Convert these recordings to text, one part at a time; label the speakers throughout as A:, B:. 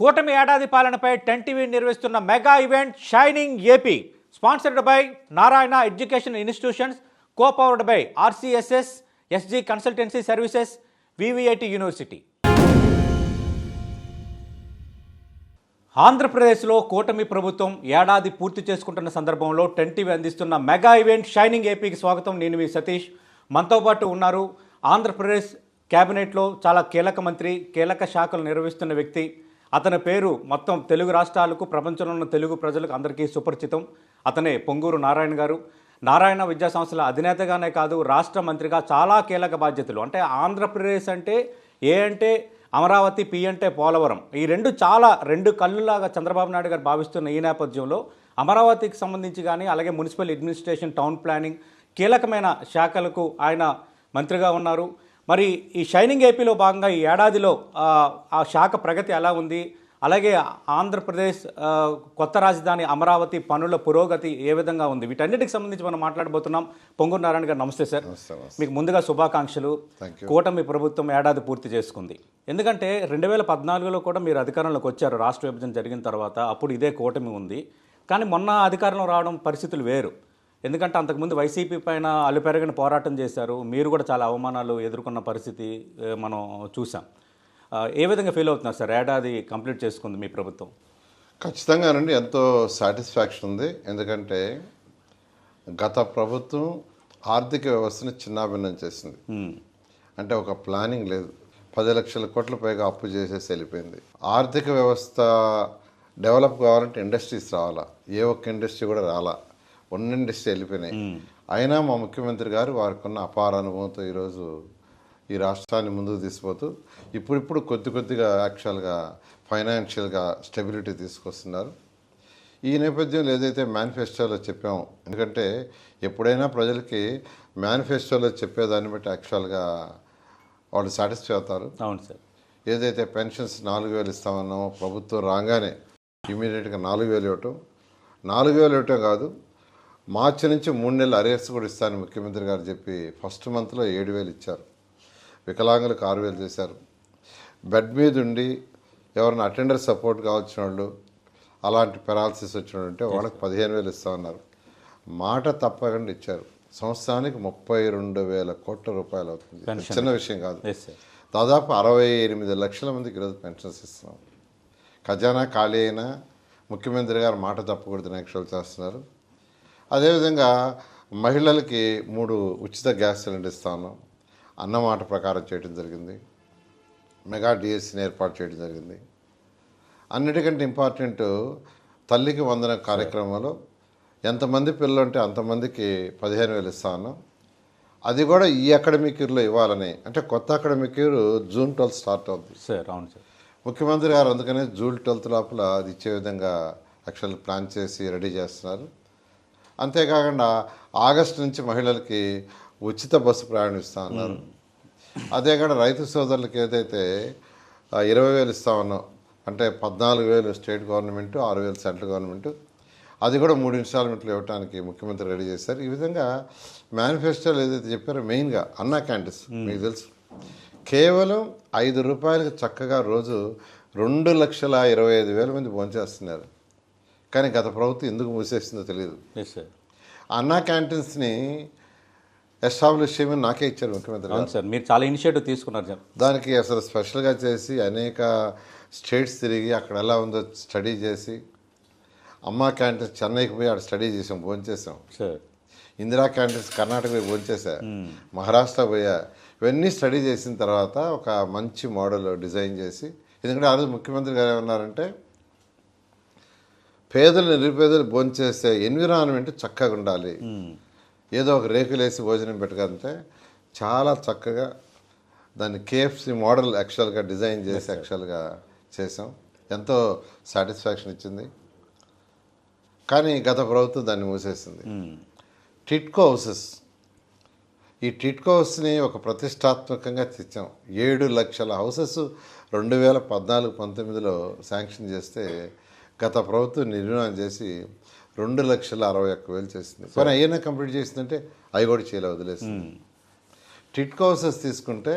A: కూటమి ఏడాది పాలనపై 10 టీవీ నిర్వహిస్తున్న mega event shining AP sponsored by Narayana education institutions, co powered by RCSS, SG consultancy services, VVIT university. ఆంధ్రప్రదేశ్లో కూటమి ప్రభుత్వం ఏడాది పూర్తి చేసుకుంటున్న సందర్భంలో 10 టీవీ అందిస్తున్న మెగా ఈవెంట్ షైనింగ్ ఏపీకి స్వాగతం. నేను మీ సతీష్. మనతో పాటు ఉన్నారు ఆంధ్రప్రదేశ్ కేబినెట్లో చాలా కీలక మంత్రి, కీలక శాఖలు నిర్వహిస్తున్న వ్యక్తి. అతని పేరు మొత్తం తెలుగు రాష్ట్రాలకు, ప్రపంచంలో ఉన్న తెలుగు ప్రజలకు అందరికీ సుపరిచితం. అతనే పొంగూరు నారాయణ గారు. నారాయణ విద్యా సంస్థల అధినేతగానే కాదు, రాష్ట్ర మంత్రిగా చాలా కీలక బాధ్యతలు. అంటే ఆంధ్రప్రదేశ్ అంటే ఏ అంటే అమరావతి, పి అంటే పోలవరం, ఈ రెండు కళ్ళులాగా చంద్రబాబు నాయుడు గారు భావిస్తున్న ఈ నేపథ్యంలో అమరావతికి సంబంధించి కానీ, అలాగే మున్సిపల్ అడ్మినిస్ట్రేషన్, టౌన్ ప్లానింగ్ కీలకమైన శాఖలకు ఆయన మంత్రిగా ఉన్నారు. మరి ఈ షైనింగ్ ఏపీలో భాగంగా ఈ ఏడాదిలో ఆ శాఖ ప్రగతి ఎలా ఉంది, అలాగే ఆంధ్రప్రదేశ్ కొత్త రాజధాని అమరావతి పనుల పురోగతి ఏ విధంగా ఉంది, వీటన్నిటికి సంబంధించి మనం మాట్లాడబోతున్నాం. పొంగూరు నారాయణ గారు, నమస్తే సార్. మీకు ముందుగా శుభాకాంక్షలు. కూటమి ప్రభుత్వం ఏడాది పూర్తి చేసుకుంది. ఎందుకంటే 2014లో కూడా మీరు అధికారంలోకి వచ్చారు. రాష్ట్ర విభజన జరిగిన తర్వాత అప్పుడు ఇదే కూటమి ఉంది. కానీ మొన్న అధికారంలో రావడం పరిస్థితులు వేరు. ఎందుకంటే అంతకుముందు వైసీపీ పైన అలుపెరగని పోరాటం చేశారు. మీరు కూడా చాలా అవమానాలు ఎదుర్కొన్న పరిస్థితి మనం చూసాం. ఏ విధంగా ఫీల్ అవుతున్నారు సార్ ఏడాది కంప్లీట్ చేసుకుంది మీ ప్రభుత్వం?
B: ఖచ్చితంగానండి, ఎంతో సాటిస్ఫాక్షన్ ఉంది. ఎందుకంటే గత ప్రభుత్వం ఆర్థిక వ్యవస్థను చిన్నాభిన్నం చేసింది. అంటే ఒక ప్లానింగ్ లేదు. 10 లక్షల కోట్ల పైగా అప్పు చేసేసి వెళ్ళిపోయింది. ఆర్థిక వ్యవస్థ డెవలప్ కావాలంటే ఇండస్ట్రీస్ రావాలా, ఏ ఒక్క ఇండస్ట్రీ కూడా రాలా, ఉన్న ఇండస్ట్రీ వెళ్ళిపోయినాయి. అయినా మా ముఖ్యమంత్రి గారు వారికి ఉన్న అపార అనుభవంతో ఈరోజు ఈ రాష్ట్రాన్ని ముందుకు తీసుకుపోతూ ఇప్పుడు కొద్దిగా యాక్చువల్గా ఫైనాన్షియల్గా స్టెబిలిటీ తీసుకొస్తున్నారు. ఈ నేపథ్యంలో ఏదైతే మేనిఫెస్టోలో చెప్పామో, ఎందుకంటే ఎప్పుడైనా ప్రజలకి మేనిఫెస్టోలో చెప్పేదాన్ని బట్టి యాక్చువల్గా వాళ్ళు సాటిస్ఫై అవుతారు.
A: అవును సార్.
B: ఏదైతే పెన్షన్స్ 4,000 ఇస్తామన్నామో, ప్రభుత్వం రాగానే ఇమీడియట్గా 4,000 ఇవ్వటం, 4,000 ఇవ్వటం కాదు, మార్చి నుంచి 3 నెలలు అరియర్స్ కూడా ఇస్తానని ముఖ్యమంత్రి గారు చెప్పి ఫస్ట్ మంత్లో 7,000 ఇచ్చారు. వికలాంగులకు 6,000 చేశారు. బెడ్ మీద ఉండి ఎవరైనా అటెండర్ సపోర్ట్ కావాల్సిన వాళ్ళు, అలాంటి పెరాలసిస్ వచ్చిన వాళ్ళు ఉంటే వాళ్ళకి 15,000 ఇస్తామన్నారు. మాట తప్పకుండా ఇచ్చారు. సంవత్సరానికి 32,000 కోట్ల రూపాయలు అవుతుంది. చిన్న విషయం కాదు. దాదాపు 68 లక్షల మందికి ఈరోజు పెన్షన్స్ ఇస్తున్నాం. ఖజానా ఖాళీ అయినా ముఖ్యమంత్రి గారు మాట తప్పకూడదు యాక్చువల్ చేస్తున్నారు. అదేవిధంగా మహిళలకి 3 ఉచిత గ్యాస్ సిలిండర్ ఇస్తా ఉన్నాం. అన్నమాట ప్రకారం చేయడం జరిగింది. మెగా డిఎస్సిని ఏర్పాటు చేయడం జరిగింది. అన్నిటికంటే ఇంపార్టెంట్, తల్లికి వందన కార్యక్రమంలో ఎంతమంది పిల్లలు ఉంటే అంతమందికి 15,000 ఇస్తా ఉన్నాం. అది కూడా ఈ అకాడమిక్ ఇయర్లో ఇవ్వాలని, అంటే కొత్త అకాడమిక్ ఇయర్ జూన్ 12 స్టార్ట్ అవుతుంది
A: సార్. అవును సార్.
B: ముఖ్యమంత్రి గారు అందుకనే జూన్ 12 లోపల అది ఇచ్చే విధంగా యాక్చువల్ ప్లాన్ చేసి రెడీ చేస్తున్నారు. అంతేకాకుండా ఆగస్టు నుంచి మహిళలకి ఉచిత బస్సు ప్రయాణం ఇస్తా ఉన్నారు. అదే కాకుండా రైతు సోదరులకి ఏదైతే 20,000 ఇస్తా ఉన్నాం, అంటే 14,000 స్టేట్ గవర్నమెంట్, 6,000 సెంట్రల్ గవర్నమెంట్, అది కూడా 3 ఇన్స్టాల్మెంట్లు ఇవ్వడానికి ముఖ్యమంత్రి రెడీ చేశారు. ఈ విధంగా మేనిఫెస్టోలు ఏదైతే చెప్పారో, మెయిన్గా అన్నా క్యాంటీన్స్ మీకు తెలుసు, కేవలం 5 రూపాయలకు చక్కగా రోజు 2,25,000 మంది భోంచేస్తున్నారు. కానీ గత ప్రభుత్వం ఎందుకు మూసేసిందో తెలియదు. అన్నా క్యాంటీన్స్ని ఎస్టాబ్లిష్ చేయమని నాకే ఇచ్చారు ముఖ్యమంత్రి గారు.
A: సార్, మీరు చాలా ఇనిషియేటివ్ తీసుకున్నారు సార్.
B: దానికి అసలు స్పెషల్గా చేసి అనేక స్టేట్స్ తిరిగి అక్కడ ఎలా ఉందో స్టడీ చేసి, అమ్మా క్యాంటీన్స్ చెన్నైకి పోయి అక్కడ స్టడీ చేసాం, భోంచేసాం. ఇందిరా క్యాంటీన్స్ కర్ణాటక పోయి భోంచేసా, మహారాష్ట్ర పోయా. ఇవన్నీ స్టడీ చేసిన తర్వాత ఒక మంచి మోడల్ డిజైన్ చేసి, ఎందుకంటే ఆ రోజు ముఖ్యమంత్రి గారు ఏమన్నారంటే, పేదలు నిరుపేదలు భోంచేసే ఎన్విరాన్మెంట్ చక్కగా ఉండాలి, ఏదో ఒక రేకులేసి భోజనం పెట్టకంటే చాలా చక్కగా దాన్ని కేఎఫ్సి మోడల్ యాక్చువల్గా డిజైన్ చేసి యాక్చువల్గా చేసాం. ఎంతో సాటిస్ఫాక్షన్ ఇచ్చింది. కానీ గత ప్రభుత్వం దాన్ని మూసేసింది. టిట్కో హౌసెస్, ఈ టిట్కో హౌస్ని ఒక ప్రతిష్టాత్మకంగా తెచ్చాం. 7 లక్షల హౌసెస్ 2014-19లో శాంక్షన్ చేస్తే గత ప్రభుత్వం నిర్మాణం చేసి 2,61,000 చేసింది. కానీ అయినా కంప్లీట్ చేసిందంటే అవి కూడా చేయలే, వదిలేసింది. టిట్కో హౌసెస్ తీసుకుంటే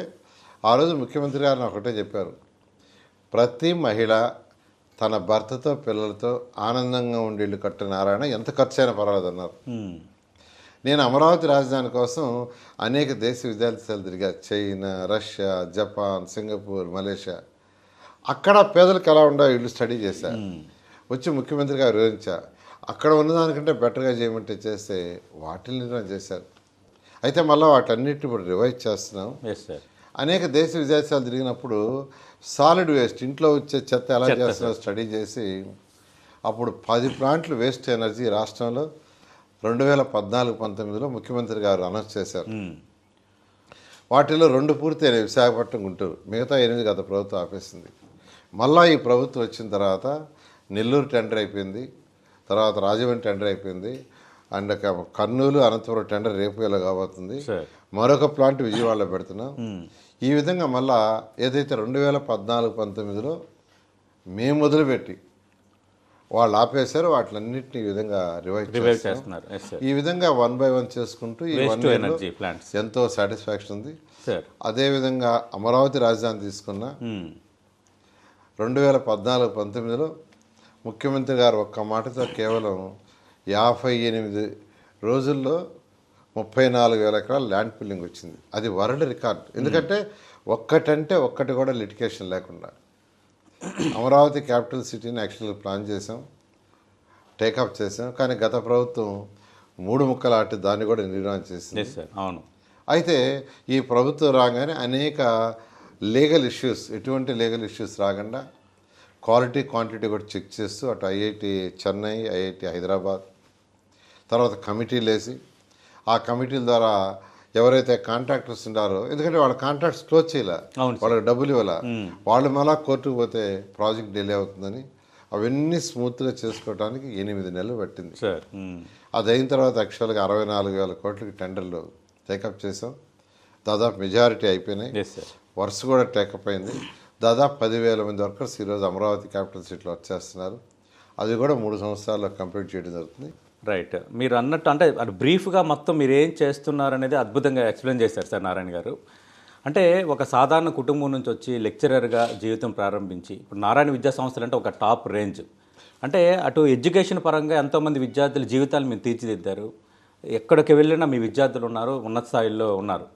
B: ఆ రోజు ముఖ్యమంత్రి గారు ఒకటే చెప్పారు, ప్రతి మహిళ తన భర్తతో పిల్లలతో ఆనందంగా ఉండి ఇల్లు కట్టిన నారాయణ ఎంత ఖర్చు అయినా పర్వాలేదు అన్నారు. నేను అమరావతి రాజధాని కోసం అనేక దేశ విదేశాలు తిరిగా. China, Russia, Japan, Singapore, Malaysia. అక్కడ పేదలకు ఎలా ఉండో ఇల్లు స్టడీ చేశా. వచ్చి ముఖ్యమంత్రిగా వివరించా. అక్కడ ఉన్నదానికంటే బెటర్గా చేయమంటే చేస్తే వాటిని నిర్ణయం చేశారు. అయితే మళ్ళీ వాటన్నిటిని ఇప్పుడు రివైజ్ చేస్తున్నాం. అనేక దేశ విదేశాలు తిరిగినప్పుడు సాలిడ్ వేస్ట్, ఇంట్లో వచ్చే చెత్త ఎలా చేస్తున్నారో స్టడీ చేసి అప్పుడు 10 ప్లాంట్లు వేస్ట్ ఎనర్జీ రాష్ట్రంలో 2014-19లో ముఖ్యమంత్రి గారు అనౌన్స్ చేశారు. వాటిలో 2 పూర్తయినాయి, విశాఖపట్నం, గుంటూరు. మిగతా 8 గత ప్రభుత్వం ఆపేసింది. మళ్ళా ఈ ప్రభుత్వం వచ్చిన తర్వాత నెల్లూరు టెండర్ అయిపోయింది, తర్వాత రాజమండ్రి టెండర్ అయిపోయింది, అండ్ కర్నూలు, అనంతపురం టెండర్ రేపు వేళ కాబోతుంది. మరొక ప్లాంట్ విజయవాడలో పెడుతున్నాం. ఈ విధంగా మళ్ళా ఏదైతే 2014-19లో మేము మొదలుపెట్టి వాళ్ళు ఆపేశారు వాటిలన్నింటినీ ఈ విధంగా రివైవ్ చేస్తున్నారు. ఈ విధంగా 1 by 1 చేసుకుంటూ ఈ 1 yearలో ఎంతో సాటిస్ఫాక్షన్ ఉంది. అదేవిధంగా అమరావతి రాజధాని తీసుకున్న 2014-19లో ముఖ్యమంత్రి గారు ఒక్క మాటతో కేవలం 58 రోజుల్లో 34,000 ఎకరాల ల్యాండ్ పిల్లింగ్ వచ్చింది. అది వరల్డ్ రికార్డ్. ఎందుకంటే ఒక్కటి కూడా లిటికేషన్ లేకుండా అమరావతి క్యాపిటల్ సిటీని యాక్చువల్గా ప్లాన్ చేసాం, టేకప్ చేసాం. కానీ గత ప్రభుత్వం 3 ముక్కలు ఆటి దాన్ని కూడా నిర్మాణం చేసింది.
A: అవును.
B: అయితే ఈ ప్రభుత్వం రాగానే అనేక లీగల్ ఇష్యూస్, ఎటువంటి లీగల్ ఇష్యూస్ రాకుండా క్వాలిటీ క్వాంటిటీ కూడా చెక్ చేస్తూ అటు ఐఐటి చెన్నై, ఐఐటి హైదరాబాద్, తర్వాత కమిటీలు వేసి ఆ కమిటీల ద్వారా ఎవరైతే కాంట్రాక్టర్స్ ఉన్నారో, ఎందుకంటే వాళ్ళ కాంట్రాక్ట్స్ క్లోజ్ చేయలే, వాళ్ళకి డబ్బులు ఇవ్వాల, వాళ్ళు మళ్ళా కోర్టుకు పోతే ప్రాజెక్ట్ డిలే అవుతుందని అవన్నీ స్మూత్గా చేసుకోవడానికి 8 నెలలు పట్టింది. అది అయిన తర్వాత యాక్చువల్గా 64,000 కోట్లకి టెండర్లు టేకప్ చేసాం. దాదాపు మెజారిటీ అయిపోయినాయి, వర్క్స్ కూడా టేకప్ అయింది. దాదాపు 10,000 మంది వర్కర్స్ ఈరోజు అమరావతి క్యాపిటల్ సిటీలో వర్క్ చేస్తున్నారు. అది కూడా 3 సంవత్సరాల్లో కంప్లీట్ చేయడం జరుగుతుంది.
A: రైట్. మీరు అన్నట్టు అంటే అది బ్రీఫ్గా మొత్తం మీరు ఏం చేస్తున్నారు అనేది అద్భుతంగా ఎక్స్ప్లెయిన్ చేశారు సార్ నారాయణ గారు. అంటే ఒక సాధారణ కుటుంబం నుంచి వచ్చి లెక్చరర్గా జీవితం ప్రారంభించి ఇప్పుడు నారాయణ విద్యా సంస్థలు అంటే ఒక టాప్ రేంజ్. అంటే అటు ఎడ్యుకేషన్ పరంగా ఎంతోమంది విద్యార్థుల జీవితాలు మీరు తీర్చిదిద్దారు. ఎక్కడికి వెళ్ళినా మీ విద్యార్థులు ఉన్నారు, ఉన్నత స్థాయిలో ఉన్నారు.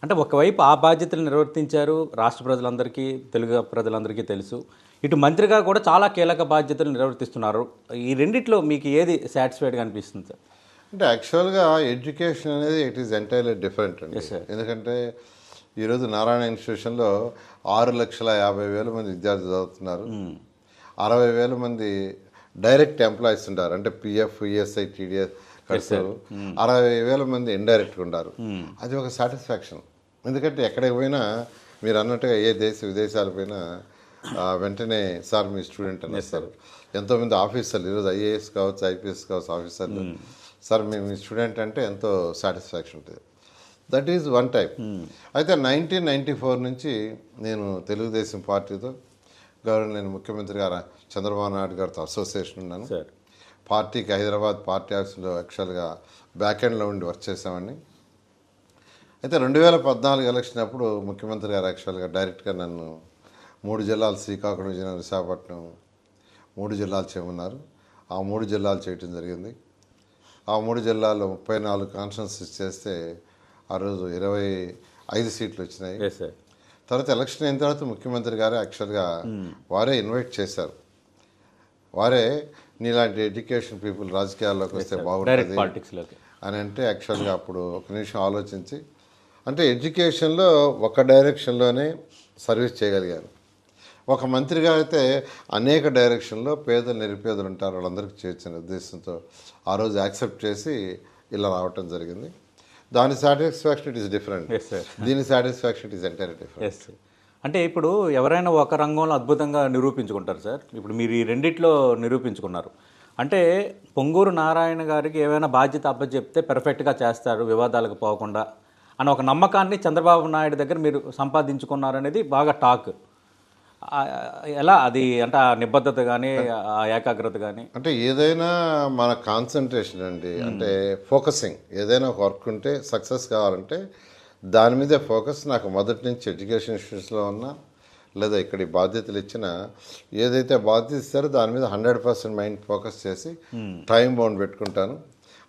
A: అంటే ఒకవైపు ఆ బాధ్యతలు నిర్వర్తించారు, రాష్ట్ర ప్రజలందరికీ, తెలుగు ప్రజలందరికీ తెలుసు. ఇటు మంత్రిగా కూడా చాలా కీలక బాధ్యతలు నిర్వర్తిస్తున్నారు. ఈ రెండిట్లో మీకు ఏది సాటిస్ఫైడ్గా అనిపిస్తుంది సార్?
B: అంటే యాక్చువల్గా ఎడ్యుకేషన్ అనేది ఇట్ ఈస్ ఎంటైర్లీ డిఫరెంట్ అండి. ఎందుకంటే ఈరోజు నారాయణ ఇన్స్టిట్యూషన్లో 6,50,000 మంది విద్యార్థులు చదువుతున్నారు. 60,000 మంది డైరెక్ట్ ఎంప్లాయీస్ ఉంటారు, అంటే పిఎఫ్, ఈఎస్ఐ, టీడీఎస్ కడతారు. 60,000 మంది ఇండైరెక్ట్గా ఉంటారు. అది ఒక సాటిస్ఫాక్షన్. ఎందుకంటే ఎక్కడికి పోయినా మీరు అన్నట్టుగా ఏ దేశ విదేశాలు పోయినా వెంటనే సార్ మీ స్టూడెంట్ అని వస్తారు. ఎంతోమంది ఆఫీసర్లు ఈరోజు ఐఏఎస్ కావచ్చు, ఐపీఎస్ కావచ్చు ఆఫీసర్లు, సార్ మీ స్టూడెంట్ అంటే ఎంతో సాటిస్ఫాక్షన్ ఉంటుంది. That is one type. అయితే 1994 నుంచి నేను తెలుగుదేశం పార్టీతో నేను ముఖ్యమంత్రి గారు చంద్రబాబు నాయుడు గారితో అసోసియేషన్ ఉన్నాను. పార్టీకి హైదరాబాద్ పార్టీ ఆఫీస్లో యాక్చువల్గా బ్యాక్ ఎండ్లో ఉండి వర్క్ చేసామని. అయితే 2014 ఎలక్షన్ అప్పుడు ముఖ్యమంత్రి గారు యాక్చువల్గా డైరెక్ట్గా నన్ను 3 జిల్లాలు, శ్రీకాకుళం, విజయనగరం, విశాఖపట్నం 3 జిల్లాలు చేయమన్నారు. ఆ 3 జిల్లాలు చేయటం జరిగింది. ఆ 3 జిల్లాల్లో 34 కాన్స్టిట్యున్సీస్ చేస్తే ఆ రోజు 25 సీట్లు వచ్చినాయి. తర్వాత ఎలక్షన్ అయిన తర్వాత ముఖ్యమంత్రి గారు యాక్చువల్గా వారే ఇన్వైట్ చేశారు. వారే నీలాంటి ఎడ్యుకేషన్ పీపుల్ రాజకీయాల్లోకి వస్తే బాగుంటుంది అని అంటే యాక్చువల్గా అప్పుడు ఒక నిమిషం ఆలోచించి, అంటే ఎడ్యుకేషన్లో ఒక డైరెక్షన్లోనే సర్వీస్ చేయగలిగాను. ఒక మంత్రిగా అయితే అనేక డైరెక్షన్లో పేదలు, నిరుపేదలు ఉంటారు, వాళ్ళందరికీ చేర్చిన ఉద్దేశంతో ఆ రోజు యాక్సెప్ట్ చేసి ఇలా రావటం జరిగింది. దాని సాటిస్ఫాక్షన్ ఇట్ ఈస్ డిఫరెంట్, దీని satisfaction it is entirely different.
A: అంటే ఇప్పుడు ఎవరైనా ఒక రంగంలో అద్భుతంగా నిరూపించుకుంటారు సార్. ఇప్పుడు మీరు ఈ రెండిట్లో నిరూపించుకున్నారు. అంటే పొంగూరు నారాయణ గారికి ఏమైనా బాధ్యత అప్పచెప్తే పెర్ఫెక్ట్గా చేస్తారు, వివాదాలకు పోకుండా అని ఒక నమ్మకాన్ని చంద్రబాబు నాయుడు దగ్గర మీరు సంపాదించుకున్నారనేది బాగా టాక్. ఎలా అది అంటే ఆ నిబద్ధత కానీ, ఆ ఏకాగ్రత కానీ?
B: అంటే ఏదైనా మన కాన్సన్ట్రేషన్ అండి, అంటే ఫోకసింగ్. ఏదైనా ఒక వర్క్ ఉంటే సక్సెస్ కావాలంటే దాని మీదే ఫోకస్. నాకు మొదటి నుంచి ఎడ్యుకేషన్ ఇన్స్టిట్యూట్స్లో ఉన్నా, లేదా ఇక్కడ ఈ బాధ్యతలు ఇచ్చినా ఏదైతే బాధ్యత ఇస్తారో దాని మీద 100% మైండ్ ఫోకస్ చేసి టైం బౌండ్ పెట్టుకుంటాను.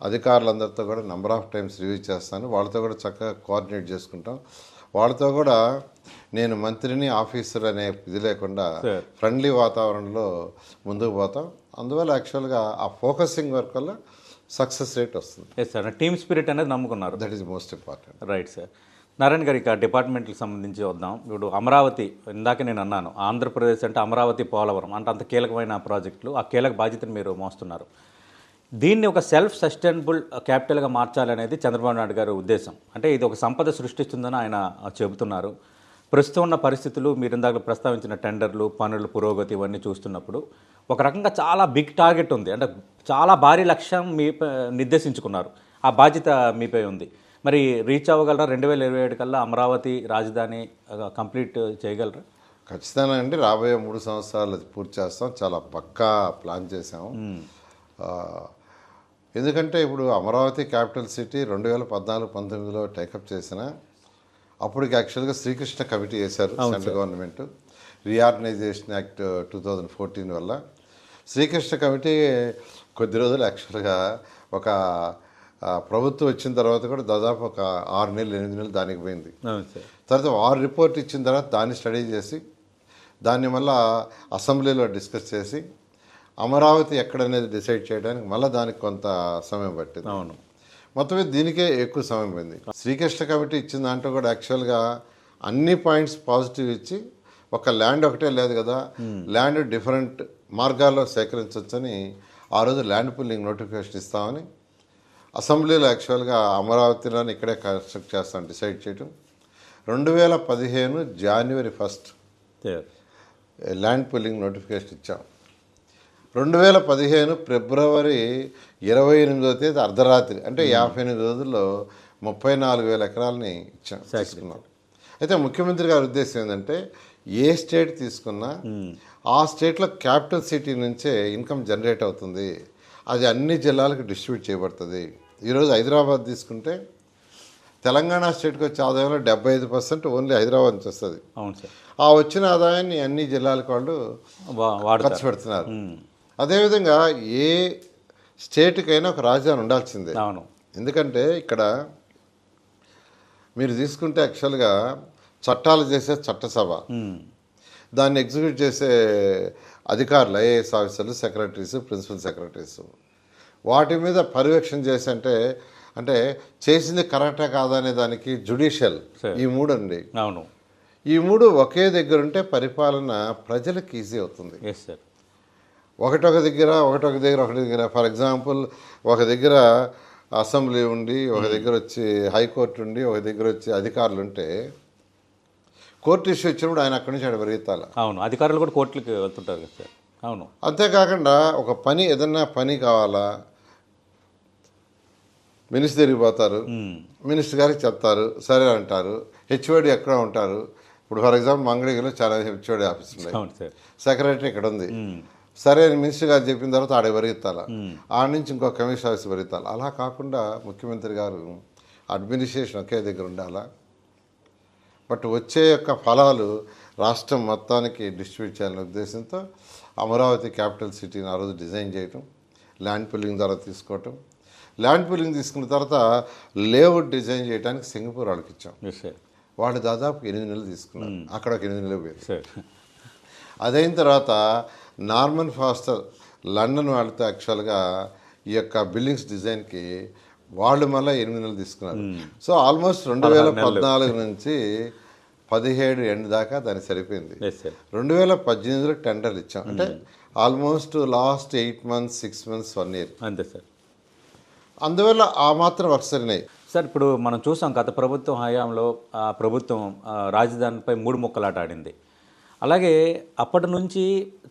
B: అధికారులందరితో కూడా నెంబర్ ఆఫ్ టైమ్స్ రివ్యూ చేస్తాను. వాళ్ళతో కూడా చక్కగా కోఆర్డినేట్ చేసుకుంటాం. వాళ్ళతో కూడా నేను మంత్రిని ఆఫీసర్ అనే ఇది లేకుండా ఫ్రెండ్లీ వాతావరణంలో ముందుకు పోతాం. అందువల్ల యాక్చువల్గా ఆ ఫోకసింగ్ వర్క్ వల్ల సక్సెస్ రేట్ వస్తుంది.
A: ఎస్ సార్, టీమ్ స్పిరిట్ అనేది నమ్ముకున్నారు.
B: That is most important.
A: Right sir. Narayana garu, ఇక డిపార్ట్మెంట్కి సంబంధించి వద్దాం. ఇప్పుడు అమరావతి, ఇందాక నేను అన్నాను, ఆంధ్రప్రదేశ్ అంటే అమరావతి, పోలవరం అంటే అంత కీలకమైన ప్రాజెక్టులు, ఆ కీలక బాధ్యతను మీరు మోస్తున్నారు. దీన్ని ఒక సెల్ఫ్ సస్టైనబుల్ క్యాపిటల్గా మార్చాలనేది చంద్రబాబు నాయుడు గారి ఉద్దేశం. అంటే ఇది ఒక సంపద సృష్టిస్తుందని ఆయన చెబుతున్నారు. ప్రస్తుతం ఉన్న పరిస్థితులు, మీరు ఇందాక ప్రస్తావించిన టెండర్లు, పనుల పురోగతి ఇవన్నీ చూస్తున్నప్పుడు ఒక రకంగా చాలా బిగ్ టార్గెట్ ఉంది. అంటే చాలా భారీ లక్ష్యం మీపై నిర్దేశించుకున్నారు. ఆ బాధ్యత మీపై ఉంది. మరి రీచ్ అవ్వగలరా? 2027 కల్లా అమరావతి రాజధాని కంప్లీట్ చేయగలరా?
B: ఖచ్చితంగా అండి. రాబోయే 3 సంవత్సరాలు అది పూర్తి చేస్తాం. చాలా పక్కా ప్లాన్ చేసాము. ఎందుకంటే ఇప్పుడు అమరావతి క్యాపిటల్ సిటీ 2014-19లో టేకప్ చేసిన అప్పటికి యాక్చువల్గా శ్రీకృష్ణ కమిటీ వేశారు సెంట్రల్ గవర్నమెంట్. రీఆర్గనైజేషన్ యాక్ట్ 2014 వల్ల శ్రీకృష్ణ కమిటీ కొద్ది రోజులు యాక్చువల్గా ఒక ప్రభుత్వం వచ్చిన తర్వాత కూడా దాదాపు ఒక 6 నెలలు 8 నెలలు దానికి పోయింది. తర్వాత వారు రిపోర్ట్ ఇచ్చిన తర్వాత దాన్ని స్టడీ చేసి దాన్ని మళ్ళా అసెంబ్లీలో డిస్కస్ చేసి అమరావతి ఎక్కడనేది డిసైడ్ చేయడానికి మళ్ళీ దానికి కొంత సమయం పట్టింది.
A: అవును,
B: మొత్తం మీద దీనికే ఎక్కువ సమయం పోయింది. శ్రీకృష్ణ కమిటీ ఇచ్చిన దాంట్లో కూడా యాక్చువల్గా అన్ని పాయింట్స్ పాజిటివ్ ఇచ్చి ఒక ల్యాండ్ ఒకటే లేదు కదా, ల్యాండ్ డిఫరెంట్ మార్గాల్లో సేకరించవచ్చని ఆ రోజు ల్యాండ్ పుల్లింగ్ నోటిఫికేషన్ ఇస్తామని అసెంబ్లీలో యాక్చువల్గా అమరావతిలోని ఇక్కడే కన్స్ట్రక్ట్ చేస్తాం డిసైడ్ చేయటం. 2015 జనవరి 1 ల్యాండ్ పుల్లింగ్ నోటిఫికేషన్ ఇచ్చాం. 2015 ఫిబ్రవరి 28వ తేదీ అర్ధరాత్రి అంటే 58 రోజుల్లో 34,000 ఎకరాలని ఇచ్చాం, తీసుకున్నాం. అయితే ముఖ్యమంత్రి గారి ఉద్దేశం ఏంటంటే ఏ స్టేట్ తీసుకున్నా ఆ స్టేట్లో క్యాపిటల్ సిటీ నుంచే ఇన్కమ్ జనరేట్ అవుతుంది, అది అన్ని జిల్లాలకు డిస్ట్రిబ్యూట్ చేయబడుతుంది. ఈరోజు హైదరాబాద్ తీసుకుంటే తెలంగాణ స్టేట్కి వచ్చే ఆదాయంలో 75% ఓన్లీ హైదరాబాద్ నుంచి వస్తుంది.
A: అవును సార్.
B: ఆ వచ్చిన ఆదాయాన్ని అన్ని జిల్లాలకు వాళ్ళు ఖర్చు పెడుతున్నారు. అదేవిధంగా ఏ స్టేట్కైనా ఒక రాజధాని ఉండాల్సిందే.
A: అవును.
B: ఎందుకంటే ఇక్కడ మీరు తీసుకుంటే యాక్చువల్గా చట్టాలు చేసే చట్టసభ, దాన్ని ఎగ్జిక్యూట్ చేసే అధికారులు, ఐఏఎస్ ఆఫీసర్లు, సెక్రటరీస్, ప్రిన్సిపల్ సెక్రటరీస్, వాటి మీద పర్యవేక్షణ చేసి అంటే చేసింది కరెక్టా కాదా అనే దానికి జ్యుడిషియల్, ఈ 3 అండి.
A: అవును.
B: ఈ 3 ఒకే దగ్గర ఉంటే పరిపాలన ప్రజలకు ఈజీ అవుతుంది.
A: Yes sir.
B: ఒకటొక దగ్గర ఫర్ ఎగ్జాంపుల్ ఒక దగ్గర అసెంబ్లీ ఉండి, ఒక దగ్గర వచ్చి హైకోర్టు ఉండి, ఒక దగ్గర వచ్చి అధికారులు ఉంటే కోర్టు ఇష్యూ వచ్చినప్పుడు ఆయన అక్కడి నుంచి ఆడ పెరుగుతాల.
A: అవును, అధికారులు కూడా కోర్టులకు వెళ్తుంటారు కదా సార్. అవును.
B: అంతేకాకుండా ఒక పని, ఏదన్నా పని కావాలా, మినిస్టర్ దగ్గరికి పోతారు, మినిస్టర్ గారికి చెప్తారు, సరే అంటారు. హెచ్ఓడి ఎక్కడ ఉంటారు, ఇప్పుడు ఫర్ ఎగ్జాంపుల్ మంగళగిరిలో చాలా హెచ్ఓడి ఆఫీస్ ఉన్నాయి, సెక్రటరీ ఇక్కడ ఉంది, సరే మినిస్టర్ గారు చెప్పిన తర్వాత ఆడ పెరుగుతాల, ఆడ నుంచి ఇంకో కమిషన్ ఆఫీస్ పెరుగుతాలి. అలా కాకుండా ముఖ్యమంత్రి గారు అడ్మినిస్ట్రేషన్ ఒకే దగ్గర ఉండాలా, బట్ వచ్చే యొక్క ఫలాలు రాష్ట్రం మొత్తానికి డిస్ట్రిబ్యూట్ చేయాలనే ఉద్దేశంతో అమరావతి క్యాపిటల్ సిటీని ఆ రోజు డిజైన్ చేయటం, ల్యాండ్ పుల్లింగ్ ద్వారా తీసుకోవటం, ల్యాండ్ పుల్లింగ్ తీసుకున్న తర్వాత లేఅవుట్ డిజైన్ చేయడానికి సింగపూర్ వాళ్ళకి ఇచ్చాం. వాళ్ళు దాదాపు 8 నెలలు తీసుకున్నారు, అక్కడ ఒక 8 నెలలు పోయింది. అదైన తర్వాత నార్మన్ ఫాస్టర్ లండన్ వాళ్ళతో యాక్చువల్గా ఈ యొక్క బిల్డింగ్స్ డిజైన్కి వాళ్ళు మళ్ళీ 8 నెలలు తీసుకున్నారు. సో ఆల్మోస్ట్ 2014 నుంచి 17 ఎండ్ దాకా దాన్ని సరిపోయింది. 2018లో టెండర్లు ఇచ్చాం, అంటే almost last 8 months 6 months 1 year
A: అంతే సార్.
B: అందువల్ల ఆ మాత్రం వర్క్స్ అయినాయి
A: సార్. ఇప్పుడు మనం చూసాం గత ప్రభుత్వం హయాంలో ప్రభుత్వం రాజధానిపై 3 ముక్కలాట ఆడింది. అలాగే అప్పటి నుంచి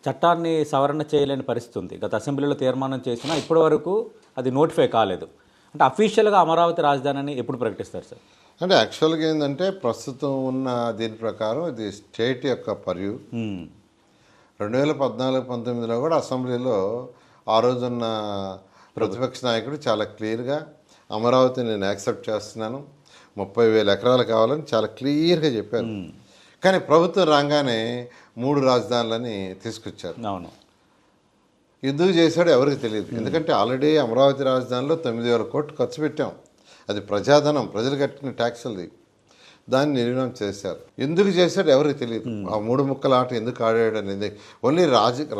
A: చట్టాన్ని సవరణ చేయలేని పరిస్థితి ఉంది. గత అసెంబ్లీలో తీర్మానం చేసినా ఇప్పటి వరకు అది నోటిఫై కాలేదు. అంటే అఫీషియల్గా అమరావతి రాజధానిని ఎప్పుడు ప్రకటిస్తారు సార్?
B: అంటే యాక్చువల్గా ఏంటంటే ప్రస్తుతం ఉన్న దీని ప్రకారం ఇది స్టేట్ యొక్క పర్యూ. 2014-19లో కూడా అసెంబ్లీలో ఆ రోజున్న ప్రతిపక్ష నాయకుడు చాలా క్లియర్గా అమరావతి నేను యాక్సెప్ట్ చేస్తున్నాను, 30,000 ఎకరాలు కావాలని చాలా క్లియర్గా చెప్పారు. కానీ ప్రభుత్వం రాగానే 3 రాజధానులని తీసుకొచ్చారు.
A: అవును.
B: ఎందుకు చేశాడో ఎవరికి తెలియదు. ఎందుకంటే ఆల్రెడీ అమరావతి రాజధానిలో 9,000 కోట్లు ఖర్చు పెట్టాం. అది ప్రజాధనం, ప్రజలు కట్టిన ట్యాక్సులది. దాన్ని నిర్వహణ చేశారు. ఎందుకు చేశాడో ఎవరికి తెలియదు. ఆ 3 ముక్కల ఆట ఎందుకు ఆడాడు అనేది ఓన్లీ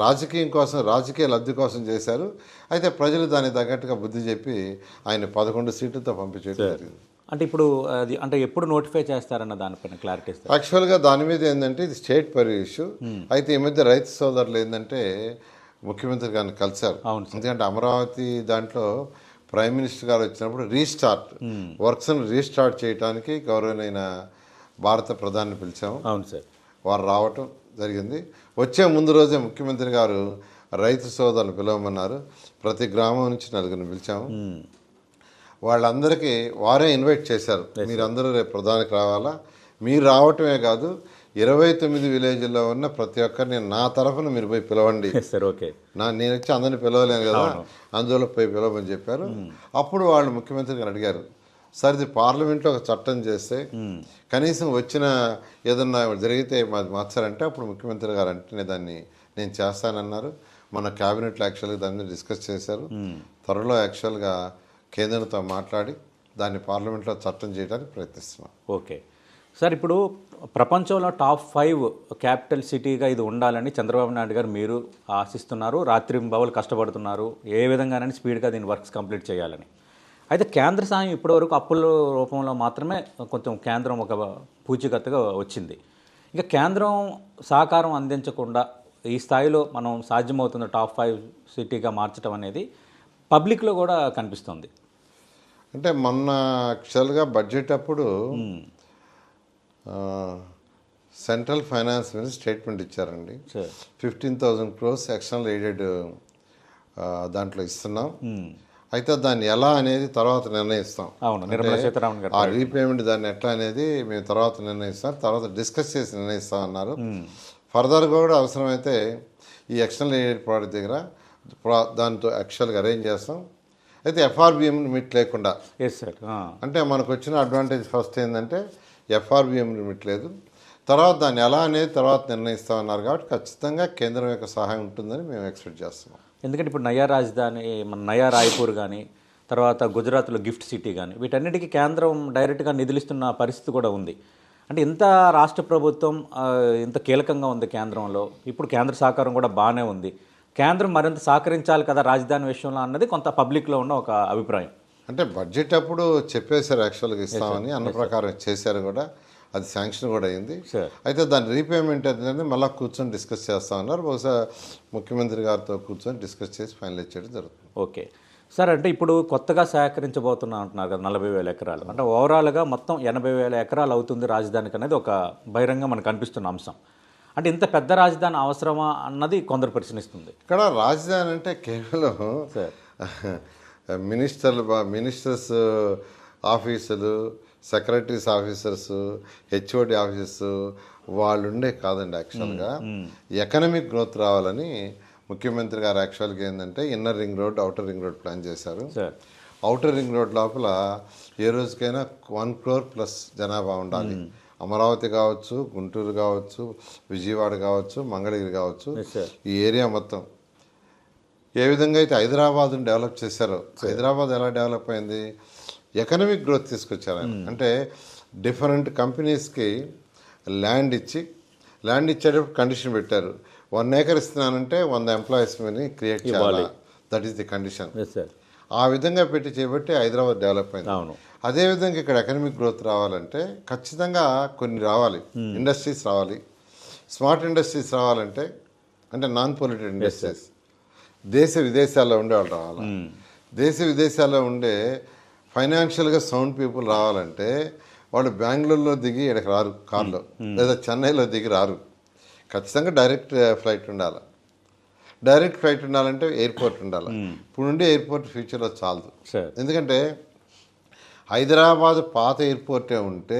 B: రాజకీయం కోసం, రాజకీయ లబ్ధి కోసం చేశారు. అయితే ప్రజలు దానికి తగ్గట్టుగా బుద్ధి చెప్పి ఆయన 11 సీట్లతో పంపించేయడం జరిగింది.
A: అంటే ఇప్పుడు అది అంటే ఎప్పుడు నోటిఫై చేస్తారన్న దానిపైన క్లారిటీ ఇస్తారు.
B: యాక్చువల్గా దాని మీద ఏంటంటే ఇది స్టేట్ పర్ ఇష్యూ. అయితే ఈ మధ్య రైతు సోదరులు ఏంటంటే ముఖ్యమంత్రి గారిని కలిశారు. ఎందుకంటే అమరావతి దాంట్లో ప్రైమ్ మినిస్టర్ గారు వచ్చినప్పుడు వర్క్స్ని రీస్టార్ట్ చేయడానికి గౌరవనైన భారత ప్రధాని పిలిచాము.
A: అవును సార్.
B: వారు రావటం జరిగింది. వచ్చే ముందు రోజే ముఖ్యమంత్రి గారు రైతు సోదరులు పిలవమన్నారు. ప్రతి గ్రామం నుంచి 4 పిలిచాము. వాళ్ళందరికీ వారే ఇన్వైట్ చేశారు. మీరందరూ రేపు ప్రధానికి రావాలా, మీరు రావటమే కాదు 29 విలేజ్లో ఉన్న ప్రతి ఒక్కరిని నా తరఫున మీరు పోయి పిలవండి.
A: ఓకే.
B: నేను వచ్చి అందరిని పిలవలేను కదా, అందులో పోయి పిలవమని చెప్పారు. అప్పుడు వాళ్ళు ముఖ్యమంత్రి గారు అడిగారు, సార్ ఇది పార్లమెంట్లో ఒక చట్టం చేస్తే కనీసం వచ్చిన ఏదన్నా జరిగితే మాది మార్చారంటే అప్పుడు ముఖ్యమంత్రి గారు అంటే దాన్ని నేను చేస్తానన్నారు. మన క్యాబినెట్లో యాక్చువల్గా దాని మీద డిస్కస్ చేశారు. త్వరలో యాక్చువల్గా కేంద్రంతో మాట్లాడి దాన్ని పార్లమెంట్లో చట్టం చేయడానికి ప్రయత్నిస్తున్నాం.
A: Okay sir. ఇప్పుడు ప్రపంచంలో టాప్ 5 క్యాపిటల్ సిటీగా ఇది ఉండాలని చంద్రబాబు నాయుడు గారు మీరు ఆశిస్తున్నారు. రాత్రింబవలు కష్టపడుతున్నారు ఏ విధంగానని స్పీడ్గా దీని వర్క్స్ కంప్లీట్ చేయాలని. అయితే కేంద్ర సాయం ఇప్పటివరకు అప్పుల రూపంలో మాత్రమే కొంచెం కేంద్రం ఒక పూచీకత్తుగా వచ్చింది. ఇంకా కేంద్రం సహకారం అందించకుండా ఈ స్థాయిలో మనం సాధ్యమవుతున్న టాప్ 5 సిటీగా మార్చడం అనేది పబ్లిక్లో కూడా కనిపిస్తుంది.
B: అంటే మొన్న యాక్చువల్గా బడ్జెట్ అప్పుడు సెంట్రల్ ఫైనాన్స్ మీద స్టేట్మెంట్ ఇచ్చారండి. 15,000 crores ఎక్స్టర్నల్ ఎయిడెడ్ దాంట్లో ఇస్తున్నాం. అయితే దాన్ని ఎలా అనేది తర్వాత నిర్ణయిస్తాం. ఆ రీపేమెంట్ దాన్ని ఎట్లా అనేది మేము తర్వాత నిర్ణయిస్తాం, తర్వాత డిస్కస్ చేసి నిర్ణయిస్తాం అన్నారు. ఫర్దర్గా కూడా అవసరమైతే ఈ ఎక్స్టర్నల్ ఎయిడెడ్ ప్రాడక్ట్ దగ్గర దాంతో యాక్చువల్గా అరేంజ్ చేస్తాం. అయితే ఎఫ్ఆర్బిఎం లిమిట్ లేకుండా, అంటే మనకు వచ్చిన అడ్వాంటేజ్ ఫస్ట్ ఏంటంటే ఎఫ్ఆర్బిఎం లిమిట్ లేదు. తర్వాత దాన్ని ఎలా అనేది తర్వాత నిర్ణయిస్తామన్నారు. కాబట్టి ఖచ్చితంగా కేంద్రం యొక్క సహాయం ఉంటుందని మేము ఎక్స్పెక్ట్ చేస్తున్నాం.
A: ఎందుకంటే ఇప్పుడు నయా రాజధాని, మన నయా రాయ్పూర్ కానీ, తర్వాత గుజరాత్లో గిఫ్ట్ సిటీ కానీ, వీటన్నిటికీ కేంద్రం డైరెక్ట్గా నిధులిస్తున్న పరిస్థితి కూడా ఉంది. అంటే ఇంత రాష్ట్ర ప్రభుత్వం ఇంత కీలకంగా ఉంది కేంద్రంలో, ఇప్పుడు కేంద్ర సహకారం కూడా బాగానే ఉంది. కేంద్రం మరింత సహకరించాలి కదా రాజధాని విషయంలో అన్నది కొంత పబ్లిక్లో ఉన్న ఒక అభిప్రాయం.
B: అంటే బడ్జెట్ అప్పుడు చెప్పేశారు యాక్చువల్గా ఇస్తామని, అన్న ప్రకారం చేశారు కూడా, అది శాంక్షన్ కూడా అయింది. అయితే దాని రీపేమెంట్ అనేది మళ్ళీ కూర్చొని డిస్కస్ చేస్తామన్నారు. బహుశా ముఖ్యమంత్రి గారితో కూర్చొని డిస్కస్ చేసి ఫైనలైజ్ చేయడం జరుగుతుంది.
A: Okay sir. అంటే ఇప్పుడు కొత్తగా సేకరించబోతున్నా అంటున్నారు కదా 40,000 ఎకరాలు, అంటే ఓవరాల్గా మొత్తం 80,000 ఎకరాలు అవుతుంది రాజధానికి అనేది ఒక బహిరంగ మనకు కనిపిస్తున్న అంశం. అంటే ఇంత పెద్ద రాజధాని అవసరమా అన్నది కొందరు ప్రశ్నిస్తుంది.
B: ఇక్కడ రాజధాని అంటే కేవలం మినిస్టర్స్ ఆఫీసులు, సెక్రటరీస్ ఆఫీసర్స్, హెచ్ఓడి ఆఫీసర్స్ వాళ్ళు ఉండే కాదండి. యాక్చువల్గా ఎకనామిక్ గ్రోత్ రావాలని ముఖ్యమంత్రి గారు యాక్చువల్గా ఏంటంటే inner ring road, outer ring road plan చేశారు. అవుటర్ రింగ్ రోడ్ లోపల ఏ రోజుకైనా 1 crore plus జనాభా ఉండాలి. అమరావతి కావచ్చు, గుంటూరు కావచ్చు, విజయవాడ కావచ్చు, మంగళగిరి కావచ్చు, ఈ ఏరియా మొత్తం ఏ విధంగా అయితే హైదరాబాద్ని డెవలప్ చేశారో, హైదరాబాద్ ఎలా డెవలప్ అయింది, ఎకనామిక్ గ్రోత్ తీసుకొచ్చారు. అంటే డిఫరెంట్ కంపెనీస్కి ల్యాండ్ ఇచ్చేటప్పుడు కండిషన్ పెట్టారు. 1 acre ఇస్తున్నానంటే 100 ఎంప్లాయీస్ క్రియేట్ చేయాలి, దట్ ఈస్ ది కండిషన్. ఆ విధంగా పెట్టి చేయబట్టి హైదరాబాద్ డెవలప్ అయింది. అదేవిధంగా ఇక్కడ ఎకనామిక్ గ్రోత్ రావాలంటే ఖచ్చితంగా కొన్ని రావాలి, ఇండస్ట్రీస్ రావాలి. స్మార్ట్ ఇండస్ట్రీస్ రావాలంటే, అంటే నాన్ పొల్యూటెడ్ ఇండస్ట్రీస్, దేశ విదేశాల్లో ఉండే వాళ్ళు రావాలి. దేశ విదేశాల్లో ఉండే ఫైనాన్షియల్గా సౌండ్ పీపుల్ రావాలంటే వాళ్ళు బెంగళూరులో దిగి ఇక్కడికి రారు కార్లో, లేదా చెన్నైలో దిగి రారు. ఖచ్చితంగా డైరెక్ట్ ఫ్లైట్ ఉండాలి. డైరెక్ట్ ఫ్లైట్ ఉండాలంటే ఎయిర్పోర్ట్ ఉండాలి. ఇప్పుడు ఉండే ఎయిర్పోర్ట్ ఫ్యూచర్లో చాలదు. ఎందుకంటే హైదరాబాద్ పాత ఎయిర్పోర్టే ఉంటే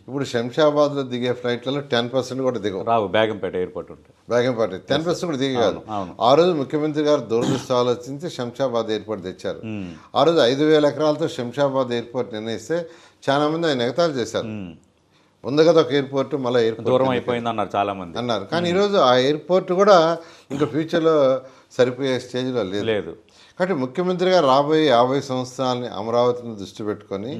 B: ఇప్పుడు శంషాబాద్లో దిగే ఫ్లైట్లలో 10% కూడా దిగవు.
A: రావు. బేగంపేట ఎయిర్పోర్ట్ ఉంటే బేగంపేట
B: 10% కూడా దిగి కాదు. ఆ రోజు ముఖ్యమంత్రి గారు దురదృష్టి ఆలోచించి శంషాబాద్ ఎయిర్పోర్ట్ తెచ్చారు. ఆ రోజు 5,000 ఎకరాలతో శంషాబాద్ ఎయిర్పోర్ట్ నిర్ణయిస్తే చాలా మంది ఆయన ఎగతాళి చేశారు. ఉంది కదా ఒక ఎయిర్పోర్ట్, మళ్ళీ ఎయిర్పోర్ట్
A: దూరం అయిపోయింది అన్నారు చాలా మంది.
B: అన్నారు. కానీ ఈరోజు ఆ ఎయిర్పోర్ట్ కూడా ఇంకా ఫ్యూచర్లో సరిపోయే స్టేజ్లో లేదు. కాబట్టి ముఖ్యమంత్రి గారు రాబోయే 50 సంవత్సరాలని అమరావతిని దృష్టి పెట్టుకొని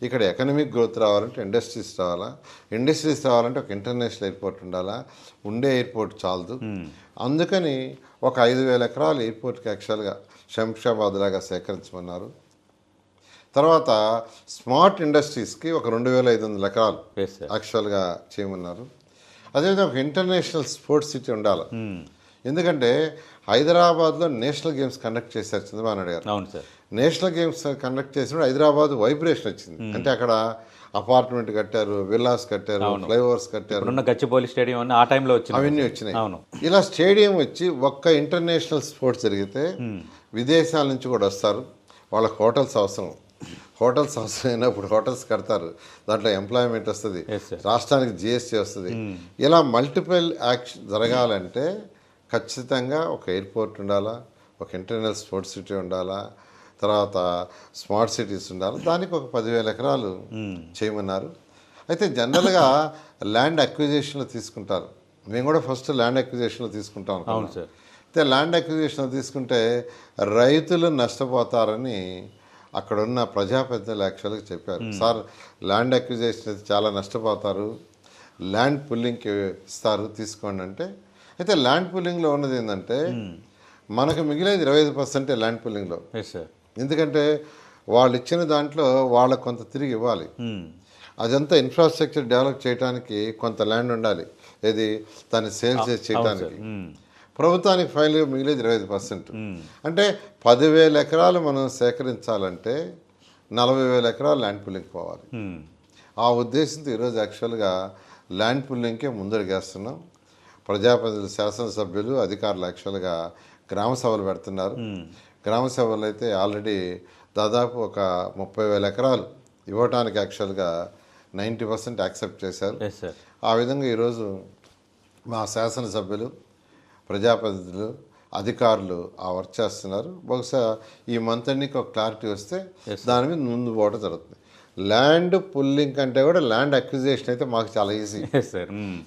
B: ఇక్కడ ఎకనామిక్ గ్రోత్ రావాలంటే ఇండస్ట్రీస్ రావాలంటే ఒక ఇంటర్నేషనల్ ఎయిర్పోర్ట్ ఉండాలా, ఉండే ఎయిర్పోర్ట్ చాలదు. అందుకని ఒక 5,000 ఎకరాలు ఎయిర్పోర్ట్కి యాక్చువల్గా శంషాబాద్ లాగా సేకరించమన్నారు. తర్వాత స్మార్ట్ ఇండస్ట్రీస్కి ఒక 2,500 ఎకరాలు యాక్చువల్గా చేయమన్నారు. అదేవిధంగా ఒక ఇంటర్నేషనల్ స్పోర్ట్స్ సిటీ ఉండాలి. ఎందుకంటే హైదరాబాద్లో నేషనల్ గేమ్స్ కండక్ట్ చేశారు చంద్రబాబు నాయుడు గారు.
A: అవును సార్.
B: నేషనల్ గేమ్స్ కండక్ట్ చేసినప్పుడు హైదరాబాద్ వైబ్రేషన్ వచ్చింది. అంటే అక్కడ అపార్ట్మెంట్ కట్టారు, విల్లాస్ కట్టారు, ఫ్లైఓవర్స్ కట్టారు,
A: గచ్చిబౌలి స్టేడియం అని ఆ టైంలో వచ్చింది,
B: అవన్నీ వచ్చినాయి. ఇలా స్టేడియం వచ్చి ఒక్క ఇంటర్నేషనల్ స్పోర్ట్స్ జరిగితే విదేశాల నుంచి కూడా వస్తారు. వాళ్ళకి హోటల్స్ అవసరం అయినప్పుడు హోటల్స్ కడతారు, దాంట్లో ఎంప్లాయ్మెంట్ వస్తుంది, రాష్ట్రానికి జిఎస్టీ వస్తుంది. ఇలా మల్టిపుల్ యాక్షన్ జరగాలంటే ఖచ్చితంగా ఒక ఎయిర్పోర్ట్ ఉండాలా, ఒక ఇంటర్నల్ స్పోర్ట్స్ సిటీ ఉండాలా, తర్వాత స్మార్ట్ సిటీస్ ఉండాలి. దానికి ఒక 10,000 ఎకరాలు చేయమన్నారు. అయితే జనరల్గా ల్యాండ్ అక్విజిషన్లో తీసుకుంటారు. మేము కూడా ఫస్ట్ ల్యాండ్ అక్విజిషన్లో తీసుకుంటాం అనుకున్నాం. అయితే ల్యాండ్ అక్విజిషన్లో తీసుకుంటే రైతులు నష్టపోతారని అక్కడున్న ప్రజాప్రతినిధులు యాక్చువల్గా చెప్పారు. సార్, ల్యాండ్ అక్విజిషన్ అయితే చాలా నష్టపోతారు, ల్యాండ్ పుల్లింగ్కి ఇస్తారు, తీసుకోండి అంటే. అయితే ల్యాండ్ పుల్లింగ్లో ఉన్నది ఏంటంటే మనకు మిగిలేదు 25% ల్యాండ్ పుల్లింగ్లో. ఎందుకంటే వాళ్ళు ఇచ్చిన దాంట్లో వాళ్ళకు కొంత తిరిగి ఇవ్వాలి. అదంతా ఇన్ఫ్రాస్ట్రక్చర్ డెవలప్ చేయడానికి కొంత ల్యాండ్ ఉండాలి, ఏది దాన్ని సేల్స్ చేయడానికి. ప్రభుత్వానికి ఫైనల్గా మిగిలేదు 25%. అంటే 10,000 ఎకరాలు మనం సేకరించాలంటే 40,000 ఎకరాలు ల్యాండ్ పుల్లింగ్ పోవాలి. ఆ ఉద్దేశంతో ఈరోజు యాక్చువల్గా ల్యాండ్ పుల్లింగ్కే ముందడుగేస్తున్నాం. ప్రజాప్రతినిధులు, శాసనసభ్యులు, అధికారులు యాక్చువల్గా గ్రామ సభలు పెడుతున్నారు. గ్రామ సభలు అయితే ఆల్రెడీ దాదాపు ఒక 30,000 ఎకరాలు ఇవ్వటానికి యాక్చువల్గా 90% యాక్సెప్ట్ చేశారు. ఆ విధంగా ఈరోజు మా శాసనసభ్యులు, ప్రజాప్రతినిధులు, అధికారులు ఆ వర్క్ చేస్తున్నారు. బహుశా ఈ మంత్ అన్నికి ఒక క్లారిటీ వస్తే దాని మీద ముందు పోవడం జరుగుతుంది. ల్యాండ్ పుల్లింగ్ కంటే కూడా ల్యాండ్ అక్విజిషన్ అయితే మాకు చాలా ఈజీ.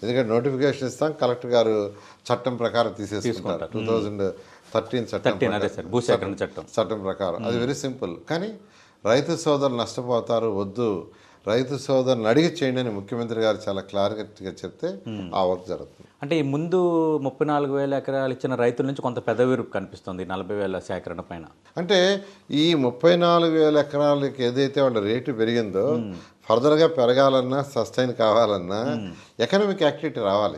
B: ఎందుకంటే నోటిఫికేషన్ ఇస్తాం, కలెక్టర్ గారు చట్టం ప్రకారం తీసేసుకుంటారు. 2013 చట్టం ప్రకారం అది వెరీ సింపుల్. కానీ రైతు సోదరులు నష్టపోతారు, వద్దు, రైతు సోదరుని అడిగి చేయండి అని ముఖ్యమంత్రి గారు చాలా క్లారిటీగా చెప్తే ఆ వర్క్ జరుగుతుంది.
A: అంటే ఈ ముందు 34,000 ఎకరాలు ఇచ్చిన రైతుల నుంచి కొంత పెదవిరుపు కనిపిస్తుంది 40,000 సేకరణ పైన.
B: అంటే ఈ 34,000 ఎకరాలకి ఏదైతే వాళ్ళ రేటు పెరిగిందో ఫర్దర్గా పెరగాలన్నా, సస్టైన్ కావాలన్నా ఎకనామిక్ యాక్టివిటీ రావాలి.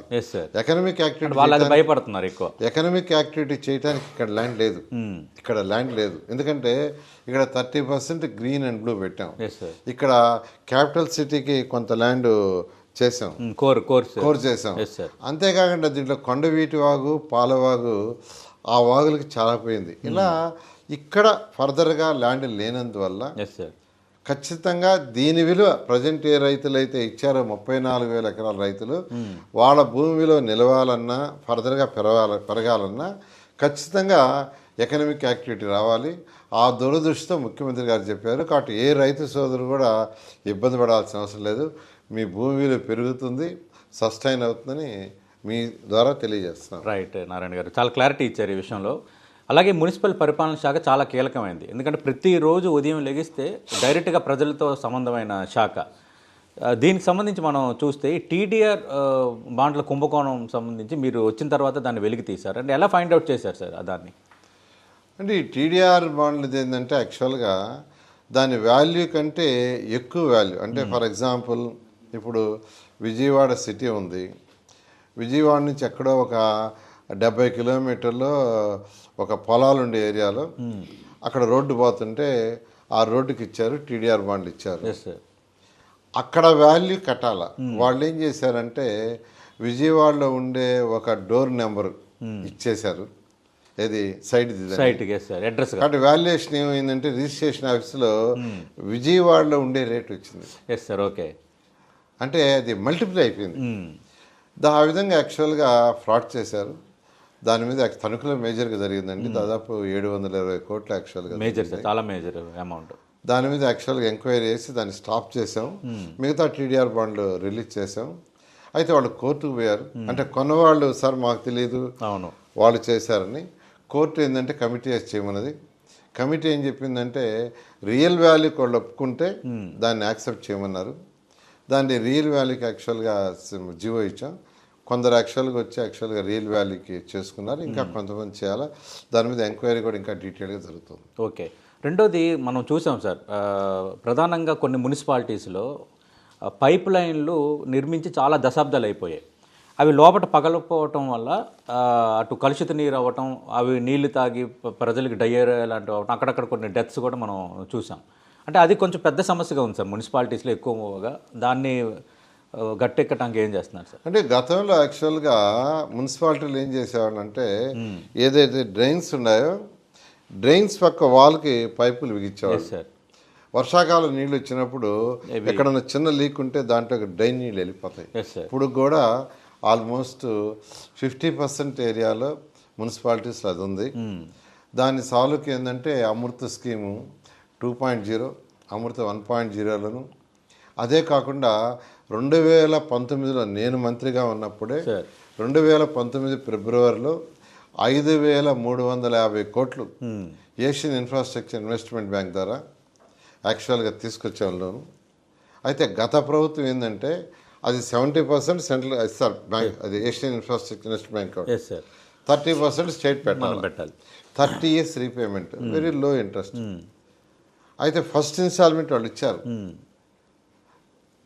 B: ఎకనామిక్ యాక్టివిటీ
A: వాళ్ళు భయపడుతున్నారు ఎక్కువ.
B: ఎకనామిక్ యాక్టివిటీ చేయడానికి ఇక్కడ ల్యాండ్ లేదు. ఎందుకంటే ఇక్కడ 30% గ్రీన్ అండ్ బ్లూ పెట్టాం. ఇక్కడ క్యాపిటల్ సిటీకి కొంత ల్యాండ్ చేసాం, కోర్ చేసాం. అంతేకాకుండా దీంట్లో కొండవీటి వాగు, పాలవాగు, ఆ వాగులకి చాలా పోయింది. ఇలా ఇక్కడ ఫర్దర్గా ల్యాండ్ లేనందువల్ల ఖచ్చితంగా దీని విలువ ప్రజెంట్ ఏ రైతులు అయితే ఇచ్చారో 34,000 ఎకరాల రైతులు, వాళ్ళ భూమి విలువ నిలవాలన్నా, ఫర్దర్గా పెరగాలన్నా ఖచ్చితంగా ఎకనామిక్ యాక్టివిటీ రావాలి. ఆ దురదృష్టితో ముఖ్యమంత్రి గారు చెప్పారు. కాబట్టి ఏ రైతు సోదరు కూడా ఇబ్బంది పడాల్సిన అవసరం లేదు, మీ భూమి విలువ పెరుగుతుంది, సస్టైన్ అవుతుందని మీ ద్వారా తెలియజేస్తున్నాం.
A: రైట్ నారాయణ గారు, చాలా క్లారిటీ ఇచ్చారు ఈ విషయంలో. అలాగే మున్సిపల్ పరిపాలన శాఖ చాలా కీలకమైంది. ఎందుకంటే ప్రతిరోజు ఉదయం లెగిస్తే డైరెక్ట్గా ప్రజలతో సంబంధమైన శాఖ. దీనికి సంబంధించి మనం చూస్తే టీడీఆర్ బాండ్ల కుంభకోణం సంబంధించి మీరు వచ్చిన తర్వాత దాన్ని వెలికి తీశారు. అంటే ఎలా ఫైండ్ అవుట్ చేశారు సార్ దాన్ని?
B: అంటే ఈ టీడీఆర్ బాండ్లు ఏంటంటే యాక్చువల్గా దాని వాల్యూ కంటే ఎక్కువ వాల్యూ. అంటే ఫర్ ఎగ్జాంపుల్ ఇప్పుడు విజయవాడ సిటీ ఉంది, విజయవాడ నుంచి ఎక్కడో ఒక 70 కిలోమీటర్లో ఒక పొలాలు ఉండే ఏరియాలో అక్కడ రోడ్డు పోతుంటే ఆ రోడ్డుకి ఇచ్చారు, టీడీఆర్ బాండ్లు ఇచ్చారు. అక్కడ వాల్యూ కట్టాల. వాళ్ళు ఏం చేశారంటే విజయవాడలో ఉండే ఒక డోర్ నెంబర్ ఇచ్చేశారు, ఏది సైట్
A: అడ్రస్.
B: కాబట్టి వాల్యుయేషన్ ఏమైందంటే రిజిస్ట్రేషన్ ఆఫీస్లో విజయవాడలో ఉండే రేట్ వచ్చింది.
A: ఓకే,
B: అంటే అది మల్టిప్లై అయిపోయింది. ఆ విధంగా యాక్చువల్గా ఫ్రాడ్ చేశారు. దాని మీద తణుకులో మేజర్గా జరిగిందండి. దాదాపు 720 కోట్లు యాక్చువల్గా
A: మేజర్, చాలా మేజర్ అమౌంట్.
B: దాని మీద యాక్చువల్గా ఎంక్వైరీ చేసి దాన్ని స్టాప్ చేసాం. మిగతా టీడీఆర్ బాండ్లు రిలీజ్ చేసాం. అయితే వాళ్ళు కోర్టుకు పోయారు. అంటే కొన్నవాళ్ళు సార్ మాకు తెలియదు,
A: అవును,
B: వాళ్ళు చేశారని. కోర్టు ఏంటంటే కమిటీ వేసి చేయమన్నది. కమిటీ ఏం చెప్పిందంటే రియల్ వాల్యూకి వాళ్ళు ఒప్పుకుంటే దాన్ని యాక్సెప్ట్ చేయమన్నారు. దాన్ని రియల్ వాల్యూకి యాక్చువల్గా జీవో ఇచ్చాం. కొందరు యాక్చువల్గా రియల్ వాల్యూకి చేసుకున్నారు. ఇంకా కొంతమంది చేయాలి. దాని మీద ఎంక్వైరీ కూడా ఇంకా డీటెయిల్గా జరుగుతుంది.
A: ఓకే. రెండోది మనం చూసాం సార్, ప్రధానంగా కొన్ని మున్సిపాలిటీస్లో పైప్ లైన్లు నిర్మించి చాలా దశాబ్దాలు అయిపోయాయి. అవి లోపల పగలపోవటం వల్ల అటు కలుషిత నీరు అవ్వటం, అవి నీళ్లు తాగి ప్రజలకు డయేరియా లాంటివి అవ్వటం, అక్కడక్కడ కొన్ని డెత్స్ కూడా మనం చూసాం. అంటే అది కొంచెం పెద్ద సమస్యగా ఉంది సార్ మున్సిపాలిటీస్లో ఎక్కువగా. దాన్ని గట్టెక్కడానికి ఏం చేస్తున్నారు సార్?
B: అంటే గతంలో యాక్చువల్గా మున్సిపాలిటీలు ఏం చేసేవాళ్ళు అంటే ఏదైతే డ్రైన్స్ ఉన్నాయో డ్రైన్స్ పక్క వాల్కి పైపులు బిగించేవాళ్ళు
A: సార్.
B: వర్షాకాలం నీళ్ళు వచ్చినప్పుడు ఎక్కడన్నా చిన్న లీక్ ఉంటే దాంట్లో డ్రైన్ నీళ్ళు వెళ్ళిపోతాయి. ఇప్పుడు కూడా ఆల్మోస్ట్ 50% ఏరియాలో మున్సిపాలిటీస్లో అది ఉంది. దాని సాల్వ్కి ఏంటంటే అమృత స్కీము 2.0, అమృత 1.0లను, అదే కాకుండా 2019లో నేను మంత్రిగా ఉన్నప్పుడే 2019 ఫిబ్రవరిలో 5,350 కోట్లు ఏషియన్ ఇన్ఫ్రాస్ట్రక్చర్ ఇన్వెస్ట్మెంట్ బ్యాంక్ ద్వారా యాక్చువల్గా తీసుకొచ్చాం లోను. అయితే గత ప్రభుత్వం ఏంటంటే అది 70% సెంట్రల్ ఇస్తారు బ్యాంక్, అది Asian infrastructure investment bank. 30% state పెట్టాలి. 30 years repayment, very low interest. అయితే ఫస్ట్ ఇన్స్టాల్మెంట్ వాళ్ళు ఇచ్చారు.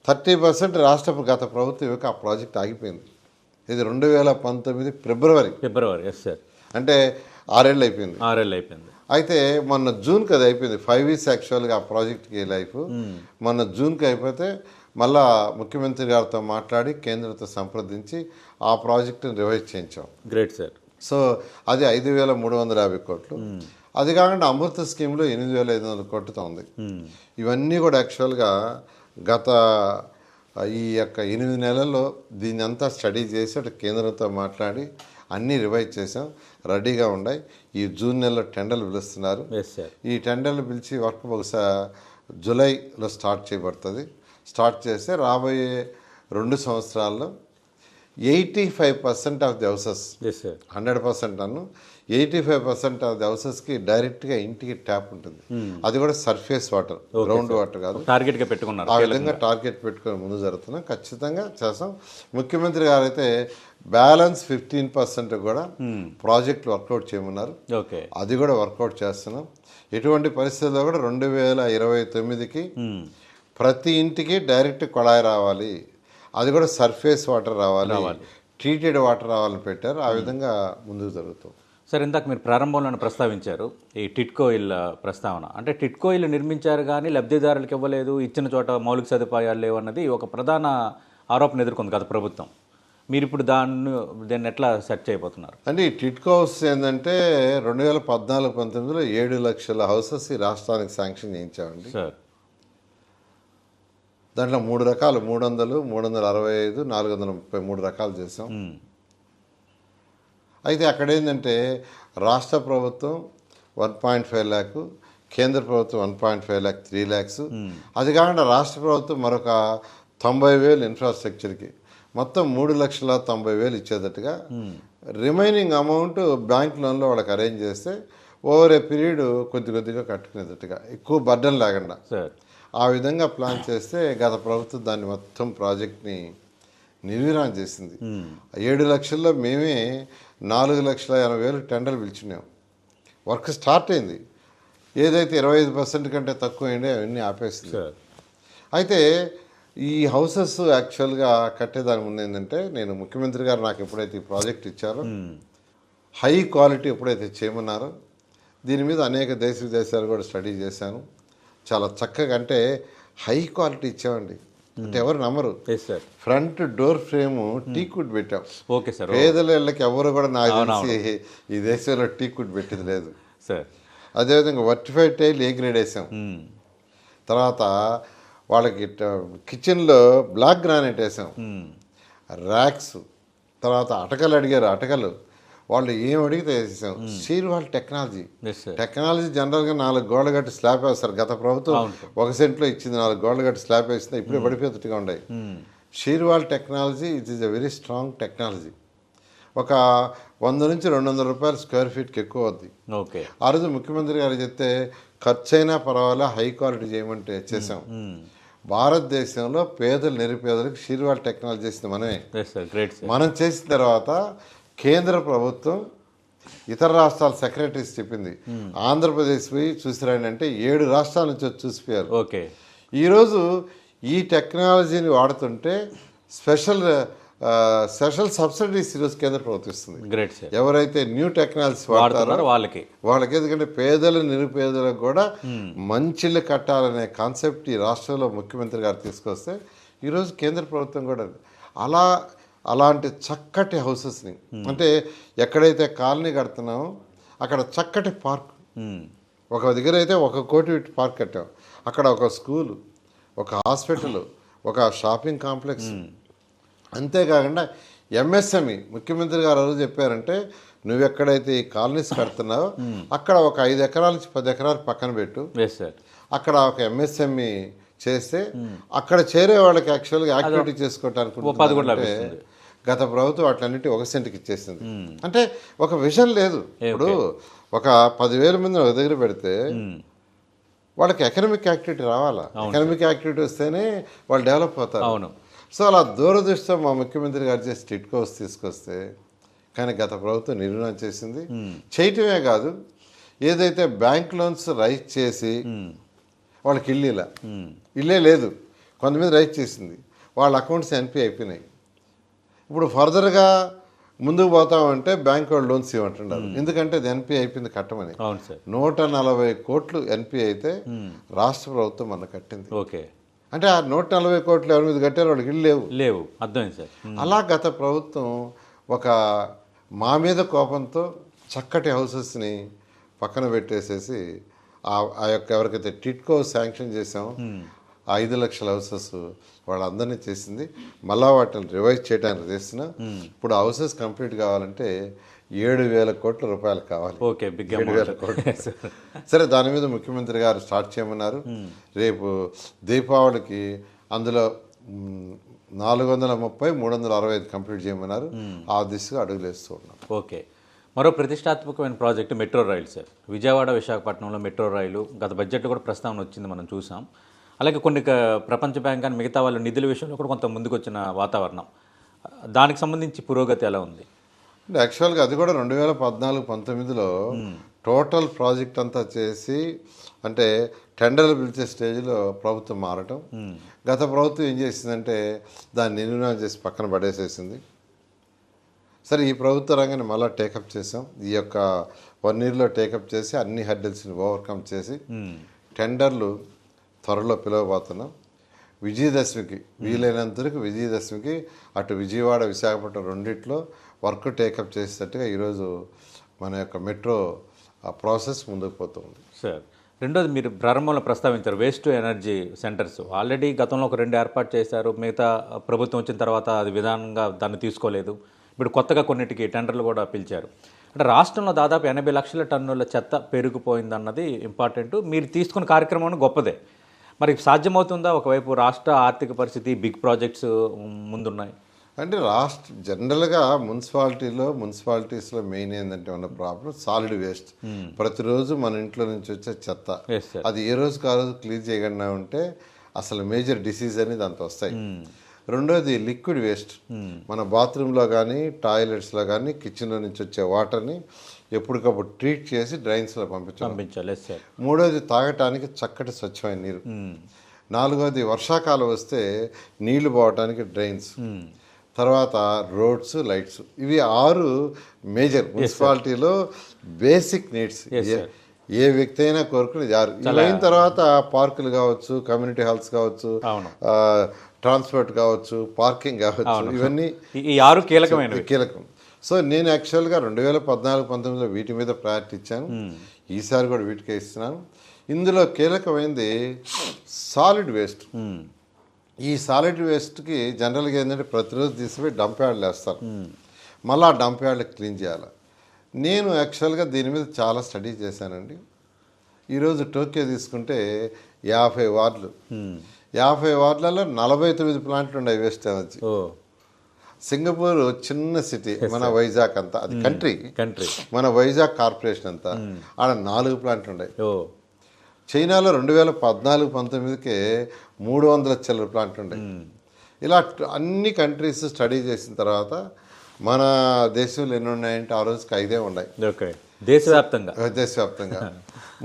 B: 30% రాష్ట్ర గత ప్రభుత్వం యొక్క ఆ ప్రాజెక్ట్ ఆగిపోయింది. ఇది 2019 ఫిబ్రవరి.
A: సార్.
B: అంటే 6 ఏళ్ళు అయిపోయింది. అయితే మొన్న జూన్కి అది అయిపోయింది. 5 years యాక్చువల్గా ఆ ప్రాజెక్ట్కి లైఫ్. మొన్న జూన్కి అయిపోతే మళ్ళా ముఖ్యమంత్రి గారితో మాట్లాడి కేంద్రంతో సంప్రదించి ఆ ప్రాజెక్టుని రివైజ్ చేయించాం.
A: Great sir.
B: సో అది 5,350 కోట్లు. అది కాకుండా అమృత స్కీమ్లో 8,500 కోట్లతో ఉంది. ఇవన్నీ కూడా యాక్చువల్గా గత ఈ యొక్క 8 నెలల్లో దీన్ని అంతా స్టడీ చేసి అటు కేంద్రంతో మాట్లాడి అన్నీ రివైజ్ చేసాం, రెడీగా ఉన్నాయి. ఈ జూన్ నెలలో టెండర్లు పిలుస్తున్నారు. ఈ టెండర్లు పిలిచి వర్క్ బహుశా జూలైలో స్టార్ట్ చేయబడుతుంది. స్టార్ట్ చేస్తే రాబోయే 2 సంవత్సరాల్లో 85% ఆఫ్ ది హౌసెస్, 100% అన్ను 85% ఆఫ్ ది హౌసెస్కి డైరెక్ట్గా ఇంటికి ట్యాప్ ఉంటుంది. అది కూడా సర్ఫేస్ వాటర్, గ్రౌండ్ వాటర్ కాదు.
A: టార్గెట్గా పెట్టుకున్నారు.
B: ఆ విధంగా టార్గెట్ పెట్టుకొని ముందు జరుగుతున్నాం. ఖచ్చితంగా చేస్తాం. ముఖ్యమంత్రి గారు అయితే బ్యాలెన్స్ 15% కూడా ప్రాజెక్ట్ వర్కౌట్ చేయమన్నారు. అది కూడా వర్కౌట్ చేస్తున్నాం. ఎటువంటి పరిస్థితుల్లో కూడా 2029కి ప్రతి ఇంటికి డైరెక్ట్ కొళాయి రావాలి, అది కూడా సర్ఫేస్ వాటర్ రావాలి, ట్రీటెడ్ వాటర్ రావాలని పెట్టారు. ఆ విధంగా ముందుకు జరుగుతాం.
A: సార్, ఇందాక మీరు ప్రారంభంలోనే ప్రస్తావించారు ఈ టిట్కో ఇళ్ళ ప్రస్తావన. అంటే టిట్కో ఇల్లు నిర్మించారు కానీ లబ్ధిదారులకు ఇవ్వలేదు, ఇచ్చిన చోట మౌలిక సదుపాయాలు లేవు అన్నది ఒక ప్రధాన ఆరోపణ ఎదుర్కొంది గత ప్రభుత్వం. మీరు ఇప్పుడు దాన్ని ఎట్లా సెట్ చేయబోతున్నారు?
B: అంటే ఈ టిట్కో హౌస్ ఏంటంటే 2014-19లో 7 లక్షల హౌసెస్ ఈ రాష్ట్రానికి శాంక్షన్ చేయించామండి
A: సార్.
B: దాంట్లో 3 రకాలు, 300, 365, 433 రకాలు చేసాం. అయితే అక్కడ ఏంటంటే రాష్ట్ర ప్రభుత్వం 1.5 lakh, కేంద్ర ప్రభుత్వం 1.5 lakh, 3 lakhs. అది కాకుండా రాష్ట్ర ప్రభుత్వం మరొక 90,000 ఇన్ఫ్రాస్ట్రక్చర్కి, మొత్తం 3,90,000 ఇచ్చేటట్టుగా రిమైనింగ్ అమౌంట్ బ్యాంక్ లోన్లో వాళ్ళకి అరేంజ్ చేస్తే ఓవర్ ఏ పీరియడ్ కొద్దిగా కట్టుకునేటట్టుగా, ఎక్కువ బర్డన్ లేకుండా ఆ విధంగా ప్లాన్ చేస్తే గత ప్రభుత్వం దాన్ని మొత్తం ప్రాజెక్ట్ని నిర్వీర్యం చేసింది. 7 లక్షల్లో మేమే 4,80,000 టెండర్లు పిలిచినాం. వర్క్ స్టార్ట్ అయింది. ఏదైతే 25% కంటే తక్కువ అయిందో అవన్నీ ఆపేసింది. అయితే ఈ హౌసెస్ యాక్చువల్గా కట్టేదాని ముందు ఏంటంటే, నేను ముఖ్యమంత్రి గారు నాకు ఎప్పుడైతే ఈ ప్రాజెక్ట్ ఇచ్చారో, హై క్వాలిటీ ఎప్పుడైతే చేయమన్నారో, దీని మీద అనేక దేశాలు కూడా స్టడీ చేశాను. చాలా చక్కగా, అంటే హై క్వాలిటీ ఇచ్చామండి. అంటే ఎవరు నమ్మరు. ఫ్రంట్ డోర్ ఫ్రేమ్ టీకుడ్ పెట్టాం. పేదల ఇళ్ళకి ఎవరు కూడా నాకు తెలిసి ఈ దేశంలో టీకుడ్ పెట్టింది లేదు. అదేవిధంగా వర్టిఫైడ్ టైల్ ఏ గ్రేడ్ వేసాం. తర్వాత వాళ్ళకి కిచెన్లో బ్లాక్ గ్రానైట్ వేసాం. ర్యాక్స్, తర్వాత అటకలు అడిగారు, అటకలు వాళ్ళు ఏం అడిగితే వేసేసాం. Shear wall technology.
A: Yes sir.
B: Technology జనరల్గా 4 గోడలు కట్టి స్లాబ్ వేస్తారు. గత ప్రభుత్వం 1 సెంట్లో ఇచ్చింది, 4 గోడలు కట్టి స్లాబ్ వేసింది, ఇప్పుడే పడిపోతుట్టుగా ఉన్నాయి. Shear wall technology it is a very strong technology. ఒక 100 నుంచి 200 రూపాయలు స్క్వేర్ ఫీట్కి ఎక్కువ అవుద్ది.
A: ఓకే.
B: ఆ రోజు ముఖ్యమంత్రి గారు చెప్తే ఖర్చు అయినా పర్వాలా హై క్వాలిటీ చేయమంటే చేసాం. భారతదేశంలో పేదలు నిరుపేదలకు షీర్వాల్ టెక్నాలజీ చేసింది మనమే. మనం చేసిన తర్వాత కేంద్ర ప్రభుత్వం ఇతర రాష్ట్రాల సెక్రటరీస్ చెప్పింది, ఆంధ్రప్రదేశ్ పోయి చూసిరాండి అంటే 7 రాష్ట్రాల నుంచి వచ్చి చూసిపోయారు.
A: ఓకే.
B: ఈరోజు ఈ టెక్నాలజీని వాడుతుంటే స్పెషల్ సబ్సిడీస్ ఈరోజు కేంద్ర ప్రభుత్వం ఇస్తుంది.
A: Great sir.
B: ఎవరైతే న్యూ టెక్నాలజీస్ వాడతారో వాళ్ళకి ఎందుకంటే పేదలు నిరుపేదలకు కూడా మంచిళ్ళు కట్టాలనే కాన్సెప్ట్ ఈ రాష్ట్రంలో ముఖ్యమంత్రి గారు తీసుకొస్తే ఈరోజు కేంద్ర ప్రభుత్వం కూడా అలాంటి చక్కటి హౌసెస్ని, అంటే ఎక్కడైతే కాలనీ కడుతున్నామో అక్కడ చక్కటి పార్క్, ఒక దగ్గర అయితే 1 కోటి పార్క్ కట్టాం, అక్కడ ఒక స్కూలు, ఒక హాస్పిటల్, ఒక షాపింగ్ కాంప్లెక్స్. అంతేకాకుండా ఎంఎస్ఎంఈ ముఖ్యమంత్రి గారు రోజు చెప్పారంటే నువ్వు ఎక్కడైతే ఈ కాలనీస్ కడుతున్నావో అక్కడ ఒక 5 ఎకరాల నుంచి 10 ఎకరాలు పక్కన పెట్టు, అక్కడ ఒక ఎంఎస్ఎంఈ చేస్తే అక్కడ చేరే వాళ్ళకి యాక్చువల్గా యాక్టివిటీ చేసుకోవటానికి గత ప్రభుత్వం వాటిలన్నిటి 1 సెంట్కి ఇచ్చేసింది. అంటే ఒక విజన్ లేదు. ఇప్పుడు ఒక 10,000 మంది ఒక దగ్గర పెడితే వాళ్ళకి ఎకనామిక్ యాక్టివిటీ రావాలా, ఎకనామిక్ యాక్టివిటీ వస్తేనే వాళ్ళు డెవలప్ అవుతారు. సో అలా దూరదృష్టితో మా ముఖ్యమంత్రి గారు చేసి టిట్కోస్ తీసుకొస్తే, కానీ గత ప్రభుత్వం నిర్ణయం చేసింది. చేయటమే కాదు, ఏదైతే బ్యాంక్ లోన్స్ రైజ్ చేసి వాళ్ళకి ఇల్లే లేదు, కొంతమంది రైజ్ చేసింది, వాళ్ళ అకౌంట్స్ ఎన్పీ అయిపోయినాయి. ఇప్పుడు ఫర్దర్గా ముందుకు పోతామంటే బ్యాంక్ వాళ్ళు లోన్స్ ఇవ్వమంటున్నారు, ఎందుకంటే అది ఎన్పీ అయిపోయింది కట్టమని. 140 కోట్లు ఎన్పీ అయితే రాష్ట్ర ప్రభుత్వం మన కట్టింది.
A: ఓకే.
B: అంటే ఆ 140 కోట్లు ఎవరి మీద కట్టారు, వాళ్ళకి ఇల్లు లేవు.
A: అర్థమైంది సార్.
B: అలా గత ప్రభుత్వం ఒక మా మీద కోపంతో చక్కటి హౌసెస్ని పక్కన పెట్టేసేసి ఆ యొక్క ఎవరికైతే టిట్కో శాంక్షన్ చేసామో 5 లక్షల హౌసెస్ వాళ్ళందరినీ చేసింది. మళ్ళా వాటిని రివైజ్ చేయడానికి చేసిన ఇప్పుడు హౌసెస్ కంప్లీట్ కావాలంటే 7,000 కోట్ల రూపాయలు కావాలి. 7,000 కోట్లు. సరే, దాని మీద ముఖ్యమంత్రి గారు స్టార్ట్ చేయమన్నారు. రేపు దీపావళికి అందులో 430, 365 కంప్లీట్ చేయమన్నారు. ఆ దిశగా అడుగులు వేస్తూ ఉన్నాం.
A: ఓకే. మరో ప్రతిష్టాత్మకమైన ప్రాజెక్టు మెట్రో రైలు సార్. విజయవాడ విశాఖపట్నంలో మెట్రో రైలు గత బడ్జెట్లో కూడా ప్రస్తావన వచ్చింది, మనం చూసాం. అలాగే కొన్ని ప్రపంచ బ్యాంక్ కానీ మిగతా వాళ్ళ నిధుల విషయంలో కూడా కొంత ముందుకు వచ్చిన వాతావరణం, దానికి సంబంధించి పురోగతి ఎలా ఉంది?
B: యాక్చువల్గా అది కూడా 2014-19లో టోటల్ ప్రాజెక్ట్ అంతా చేసి అంటే టెండర్లు పిలిచే స్టేజ్లో ప్రభుత్వం మారటం. గత ప్రభుత్వం ఏం చేసిందంటే దాన్ని నిర్ణయం చేసి పక్కన పడేసేసింది. సరే, ఈ ప్రభుత్వ రంగాన్ని మళ్ళీ టేకప్ చేసాం. ఈ యొక్క 1 yearలో టేకప్ చేసి అన్ని హర్డిల్స్ని ఓవర్కమ్ చేసి టెండర్లు త్వరలో పిలవబోతున్నాం. విజయదశమికి వీలైనంత వరకు విజయదశమికి అటు విజయవాడ విశాఖపట్నం రెండిట్లో వర్క్ టేకప్ చేసేటట్టుగా ఈరోజు మన యొక్క మెట్రో ప్రాసెస్ ముందుకు పోతుంది.
A: సార్, రెండోది మీరు ప్రారంభంలో ప్రస్తావించారు waste to energy centres. Already గతంలో ఒక 2 ఏర్పాటు చేశారు, మిగతా ప్రభుత్వం వచ్చిన తర్వాత అది విధానంగా దాన్ని తీసుకోలేదు. ఇప్పుడు కొత్తగా కొన్నిటికి టెండర్లు కూడా పిలిచారు. అంటే రాష్ట్రంలో దాదాపు 80 లక్షల టన్నుల చెత్త పెరిగిపోయిందన్నది ఇంపార్టెంట్. మీరు తీసుకున్న కార్యక్రమం గొప్పదే. మరి సాధ్యమవుతుందా? ఒకవైపు రాష్ట్ర ఆర్థిక పరిస్థితి, బిగ్ ప్రాజెక్ట్స్ ముందున్నాయి.
B: అంటే జనరల్గా మున్సిపాలిటీస్లో మెయిన్ ఏంటంటే ఉన్న ప్రాబ్లం సాలిడ్ వేస్ట్. ప్రతిరోజు మన ఇంట్లో నుంచి వచ్చే చెత్త అది ఏ రోజుకి ఆ రోజు క్లీన్ చేయకుండా ఉంటే అసలు మేజర్ డిసీజ్ అనేది అంత వస్తాయి. రెండోది లిక్విడ్ వేస్ట్. మన బాత్రూంలో కానీ టాయిలెట్స్లో కానీ కిచెన్లో నుంచి వచ్చే వాటర్ని ఎప్పటికప్పుడు ట్రీట్ చేసి డ్రైన్స్లో పంపించాలి. మూడోది తాగటానికి చక్కటి స్వచ్ఛమైన నీరు. నాలుగోది వర్షాకాలం వస్తే నీళ్లు పోవటానికి డ్రైన్స్. తర్వాత రోడ్స్, లైట్స్. ఇవి 6 మేజర్ మున్సిపాలిటీలో బేసిక్ నీడ్స్. ఏ వ్యక్తి అయినా కోరుకునేది 6. ఇవి అయిన తర్వాత పార్కులు కావచ్చు, కమ్యూనిటీ హాల్స్ కావచ్చు, ట్రాన్స్పోర్ట్ కావచ్చు, పార్కింగ్ కావచ్చు, ఇవన్నీ
A: ఈ 6 కీలకం.
B: సో నేను యాక్చువల్గా 2014-19లో వీటి మీద ప్రయారిటీ ఇచ్చాను. ఈసారి కూడా వీటికే ఇస్తున్నాను. ఇందులో కీలకమైనది సాలిడ్ వేస్ట్. ఈ సాలిడ్ వేస్ట్కి జనరల్గా ఏంటంటే ప్రతిరోజు తీసిపోయి డంప్ యార్డ్లు వేస్తారు. మళ్ళీ ఆ డంప్ యార్డ్లు క్లీన్ చేయాలి. నేను యాక్చువల్గా దీని మీద చాలా స్టడీ చేశానండి. ఈరోజు టోక్యో తీసుకుంటే 50 వార్డులు, 50 వార్డులలో 49 ప్లాంట్లు ఉన్నాయి వేస్ట్ ఎనర్జీ.
A: ఓ
B: సింగపూర్ చిన్న సిటీ, మన వైజాగ్ అంతా అది కంట్రీ, మన వైజాగ్ కార్పొరేషన్ అంతా ఆడ 4 ప్లాంట్లు ఉన్నాయి.
A: ఓ
B: చైనాలో 2014-19కే 300 చిల్లర ప్లాంట్లు ఉన్నాయి. ఇలా అన్ని కంట్రీస్ స్టడీ చేసిన తర్వాత మన దేశంలో ఎన్ని ఉన్నాయంటే ఆ రోజుకి 5 ఉన్నాయి.
A: ఓకే, దేశవ్యాప్తంగా.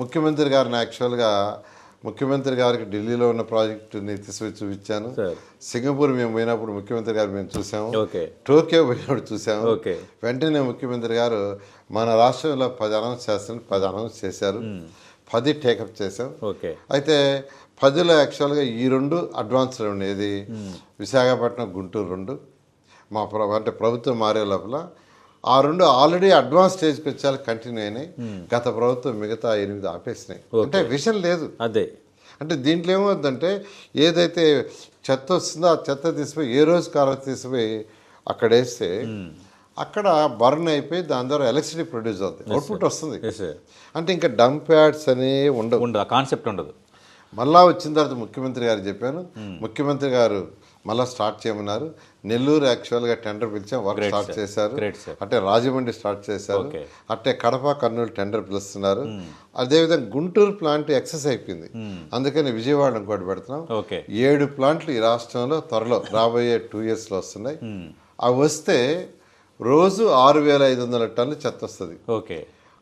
A: ముఖ్యమంత్రి గారిని యాక్చువల్గా ముఖ్యమంత్రి గారికి ఢిల్లీలో ఉన్న ప్రాజెక్టుని తీసుకొచ్చి చూపించాను. సింగపూర్ మేము పోయినప్పుడు ముఖ్యమంత్రి గారు మేము చూసాము, టోక్యో పోయినప్పుడు చూసాము. వెంటనే ముఖ్యమంత్రి గారు మన రాష్ట్రంలో 10 అనౌన్స్ చేస్తాను, 10 అనౌన్స్ చేశారు, 10 టేకప్ చేసాం. అయితే 10లో యాక్చువల్గా ఈ 2 అడ్వాన్స్లో ఉండేది, విశాఖపట్నం గుంటూరు 2 మా అంటే ప్రభుత్వం మారే లోపల ఆ 2 ఆల్రెడీ అడ్వాన్స్ స్టేజ్కి వచ్చేలా కంటిన్యూ అయినాయి. గత ప్రభుత్వం మిగతా 8 ఆపేసినాయి. అంటే విషయం లేదు. అదే అంటే దీంట్లో ఏమవుతుందంటే ఏదైతే చెత్త వస్తుందో ఆ చెత్త తీసిపోయి ఏ రోజు కాలం తీసిపోయి అక్కడ వేస్తే అక్కడ బర్న్ అయిపోయి దాని ద్వారా ఎలక్ట్రిసిటీ ప్రొడ్యూస్ అవుతుంది, అవుట్పుట్ వస్తుంది. అంటే ఇంకా డంప్ యార్డ్స్ అనేవి ఉండవు, కాన్సెప్ట్ ఉండదు.
B: మళ్ళా వచ్చిన తర్వాత ముఖ్యమంత్రి గారు చెప్పాను, ముఖ్యమంత్రి గారు మళ్ళీ స్టార్ట్ చేయమన్నారు. నెల్లూరు యాక్చువల్గా టెండర్ పిలిచాం, వర్క్ స్టార్ట్ చేశారు. అంటే రాజమండ్రి స్టార్ట్ చేశారు, అంటే కడప కర్నూలు టెండర్ పిలుస్తున్నారు. అదేవిధంగా గుంటూరు ప్లాంట్ ఎక్సెస్ అయిపోయింది, అందుకని విజయవాడ ఇంకోటి పెడుతున్నాం. 7 ప్లాంట్లు ఈ రాష్ట్రంలో త్వరలో రాబోయే 2 yearsలో వస్తున్నాయి. అవి వస్తే రోజు 6,500 టన్నులు చెత్త వస్తుంది.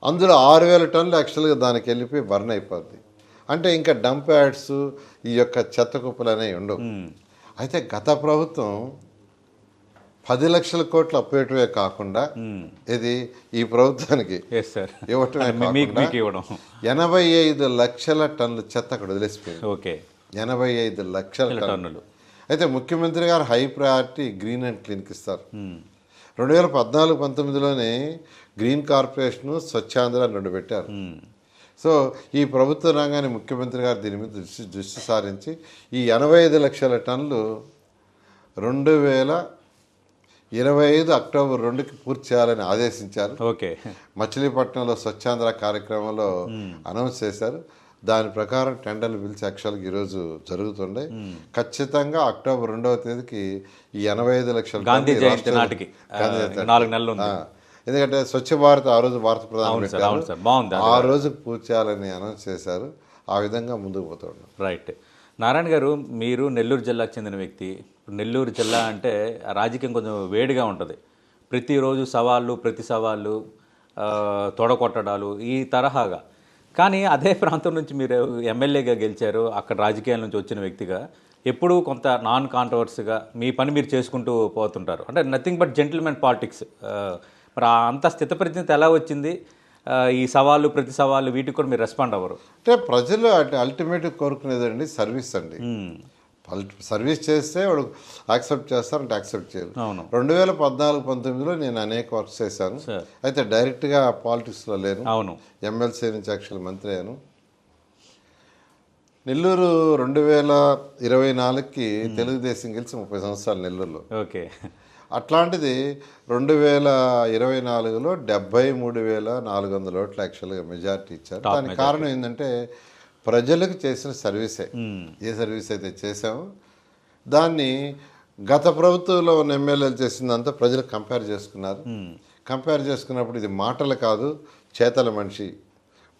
B: అందులో 6,000 టన్నులు యాక్చువల్గా దానికి వెళ్ళిపోయి బర్న్ అయిపోద్ది. అంటే ఇంకా డంప్ యార్డ్స్ ఈ యొక్క చెత్త కుప్పలు అనేవి ఉండవు. అయితే గత ప్రభుత్వం 10 లక్షల కోట్లు అప్పేయటమే కాకుండా ఇది ఈ ప్రభుత్వానికి ఇవ్వటమే కాకుండా 85 లక్షల టన్నుల చెత్త అక్కడ వదిలేసిపోయింది. 85 లక్షల టన్నులు. అయితే ముఖ్యమంత్రి గారు హై ప్రయారిటీ గ్రీన్ అండ్ క్లీన్కి ఇస్తారు. 2014-19లోనే గ్రీన్ కార్పొరేషన్, స్వచ్ఛాంధ్ర 2 పెట్టారు. సో ఈ ప్రభుత్వ రంగాన్ని ముఖ్యమంత్రి గారు దీని మీద దృష్టి సారించి ఈ 85 లక్షల టన్నులు 2025 అక్టోబర్ 2కి పూర్తి చేయాలని ఆదేశించారు. మచిలీపట్నంలో స్వచ్ఛాంధ్ర కార్యక్రమంలో అనౌన్స్ చేశారు. దాని ప్రకారం టెండర్లు పిలిచి యాక్చువల్గా ఈరోజు జరుగుతుండే. ఖచ్చితంగా అక్టోబర్ 2వ తేదీకి ఈ 85 లక్షల
A: గాంధీ జయంతి నాటికి 4 నెలలు,
B: ఎందుకంటే స్వచ్ఛ భారత్ ఆ రోజు భారత ప్రధాని ఆ రోజు పూర్తి చేయాలని అనౌన్స్ చేశారు. ఆ విధంగా ముందుకు పోతాడు.
A: రైట్. నారాయణ గారు, మీరు నెల్లూరు జిల్లాకు చెందిన వ్యక్తి. నెల్లూరు జిల్లా అంటే రాజకీయం కొంచెం వేడిగా ఉంటుంది. ప్రతిరోజు సవాళ్ళు, ప్రతి సవాళ్ళు, తొడగొట్టడాలు ఈ తరహాగా. కానీ అదే ప్రాంతం నుంచి మీరు ఎమ్మెల్యేగా గెలిచారు, అక్కడ రాజకీయాల నుంచి వచ్చిన వ్యక్తిగా ఎప్పుడూ కొంత నాన్ కాంట్రవర్సీగా మీ పని మీరు చేసుకుంటూ పోతుంటారు. అంటే నథింగ్ బట్ జెంటిల్మెన్ పాలిటిక్స్. మరి అంత స్థితప్రజ్ఞత ఎలా వచ్చింది? ఈ సవాళ్ళు, ప్రతి సవాళ్ళు వీటికి కూడా మీరు రెస్పాండ్ అవ్వరు.
B: అంటే ప్రజలు అంటే అల్టిమేట్ కోరుకునేదండి సర్వీస్ అండి. సర్వీస్ చేస్తే వాడు యాక్సెప్ట్ చేస్తారంటే యాక్సెప్ట్ చేయరు. 2014-19లో నేను అనేక వర్క్స్ చేశాను. అయితే డైరెక్ట్గా పాలిటిక్స్లో లేను. ఎమ్మెల్సీ నుంచి యాక్చువల్ మంత్రి అయ్యాను. నెల్లూరు 2024కి తెలుగుదేశం గెలిచి 30 సంవత్సరాలు నెల్లూరులో. అట్లాంటిది 2024లో 73,400 ఓట్లు యాక్చువల్గా మెజార్టీ ఇచ్చారు. దానికి కారణం ఏంటంటే ప్రజలకు చేసిన సర్వీసే. ఏ సర్వీస్ అయితే చేసామో దాన్ని గత ప్రభుత్వంలో ఉన్న ఎమ్మెల్యేలు చేసిందంతా ప్రజలు కంపేర్ చేసుకున్నారు. కంపేర్ చేసుకున్నప్పుడు ఇది మాటలు కాదు, చేతల మనిషి.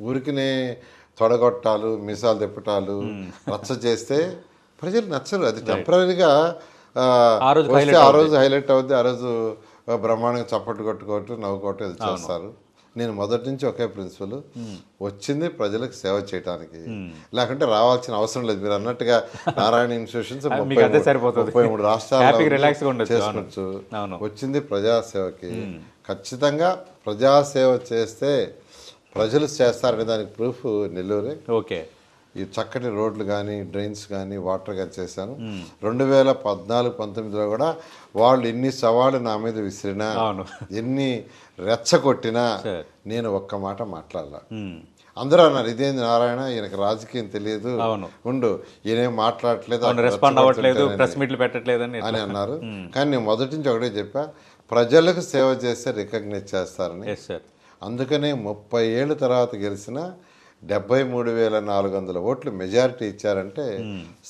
B: ఊరికినే తొడగొట్టాలు, మీసాలు తిప్పటాలు, రచ్చ చేస్తే ప్రజలు నచ్చరు. అది టెంపరీగా ఆ రోజు హైలైట్ అవుద్ది. ఆ రోజు బ్రహ్మాండంగా చప్పట్లు కొట్టుకోవటం, నవ్వుకోవటం ఇది చేస్తారు. నేను మొదటి నుంచి ఒకే ప్రిన్సిపల్, వచ్చింది ప్రజలకు సేవ చేయడానికి, లేకుంటే రావాల్సిన అవసరం లేదు. మీరు అన్నట్టుగా నారాయణ ఇన్స్టిట్యూషన్స్ 33 రాష్ట్రాలు చేసుకోవచ్చు. వచ్చింది ప్రజాసేవకి. ఖచ్చితంగా ప్రజాసేవ చేస్తే ప్రజలు చేస్తారనే దానికి ప్రూఫ్ నెల్లూరే. ఈ చక్కటి రోడ్లు కానీ, డ్రైన్స్ కానీ, వాటర్ కానీ చేశాను. 2014-19లో కూడా వాళ్ళు ఎన్ని సవాళ్ళు నా మీద విసిరినా, ఎన్ని రెచ్చగొట్టినా నేను ఒక్క మాట మాట్లాడాల. అందరూ అన్నారు, ఇదేంది నారాయణ, ఈయనకు రాజకీయం తెలియదు, ఉండు ఈయనేం మాట్లాడట్లేదు, అని అన్నారు. కానీ నేను మొదటి నుంచి ఒకటే చెప్పా, ప్రజలకు సేవ చేస్తే రికగ్నైజ్ చేస్తారని. అందుకనే 30 ఏళ్ళ తర్వాత గెలిచిన 73,400 ఓట్లు మెజారిటీ ఇచ్చారంటే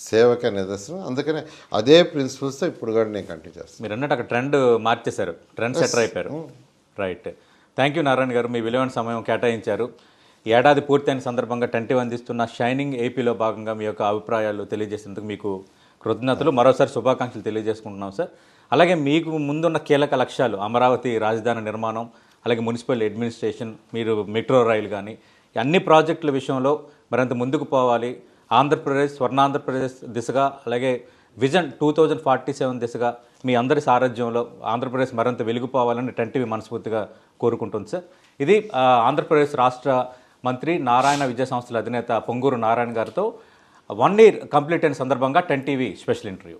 B: సేవకే నిదర్శనం. అందుకనే అదే ప్రిన్సిపల్స్తో ఇప్పుడు కూడా నేను కంటిన్యూ చేస్తాను.
A: మీరు అన్నట్టు అక్కడ ట్రెండ్ మార్చేశారు, ట్రెండ్ సెటర్ అయిపోయారు. రైట్. థ్యాంక్ యూ నారాయణ గారు, మీ విలువైన సమయం కేటాయించారు. ఏడాది పూర్తయిన సందర్భంగా టెంటి అందిస్తున్న షైనింగ్ ఏపీలో భాగంగా మీ యొక్క అభిప్రాయాలు తెలియజేసినందుకు మీకు కృతజ్ఞతలు. మరోసారి శుభాకాంక్షలు తెలియజేసుకుంటున్నాం సార్. అలాగే మీకు ముందున్న కీలక లక్ష్యాలు అమరావతి రాజధాని నిర్మాణం, అలాగే మున్సిపల్ అడ్మినిస్ట్రేషన్, మీరు మెట్రో రైలు కానీ అన్ని ప్రాజెక్టుల విషయంలో మరింత ముందుకు పోవాలి, ఆంధ్రప్రదేశ్ స్వర్ణాంధ్రప్రదేశ్ దిశగా, అలాగే విజన్ 2047 దిశగా మీ అందరి సారథ్యంలో ఆంధ్రప్రదేశ్ మరింత వెలిగిపోవాలని టెంటివి మనస్ఫూర్తిగా కోరుకుంటుంది సార్. ఇది ఆంధ్రప్రదేశ్ రాష్ట్ర మంత్రి నారాయణ విద్యా సంస్థల అధినేత పొంగూరు నారాయణ గారితో 1 year కంప్లీట్ అయిన సందర్భంగా టెంటివి స్పెషల్ ఇంటర్వ్యూ.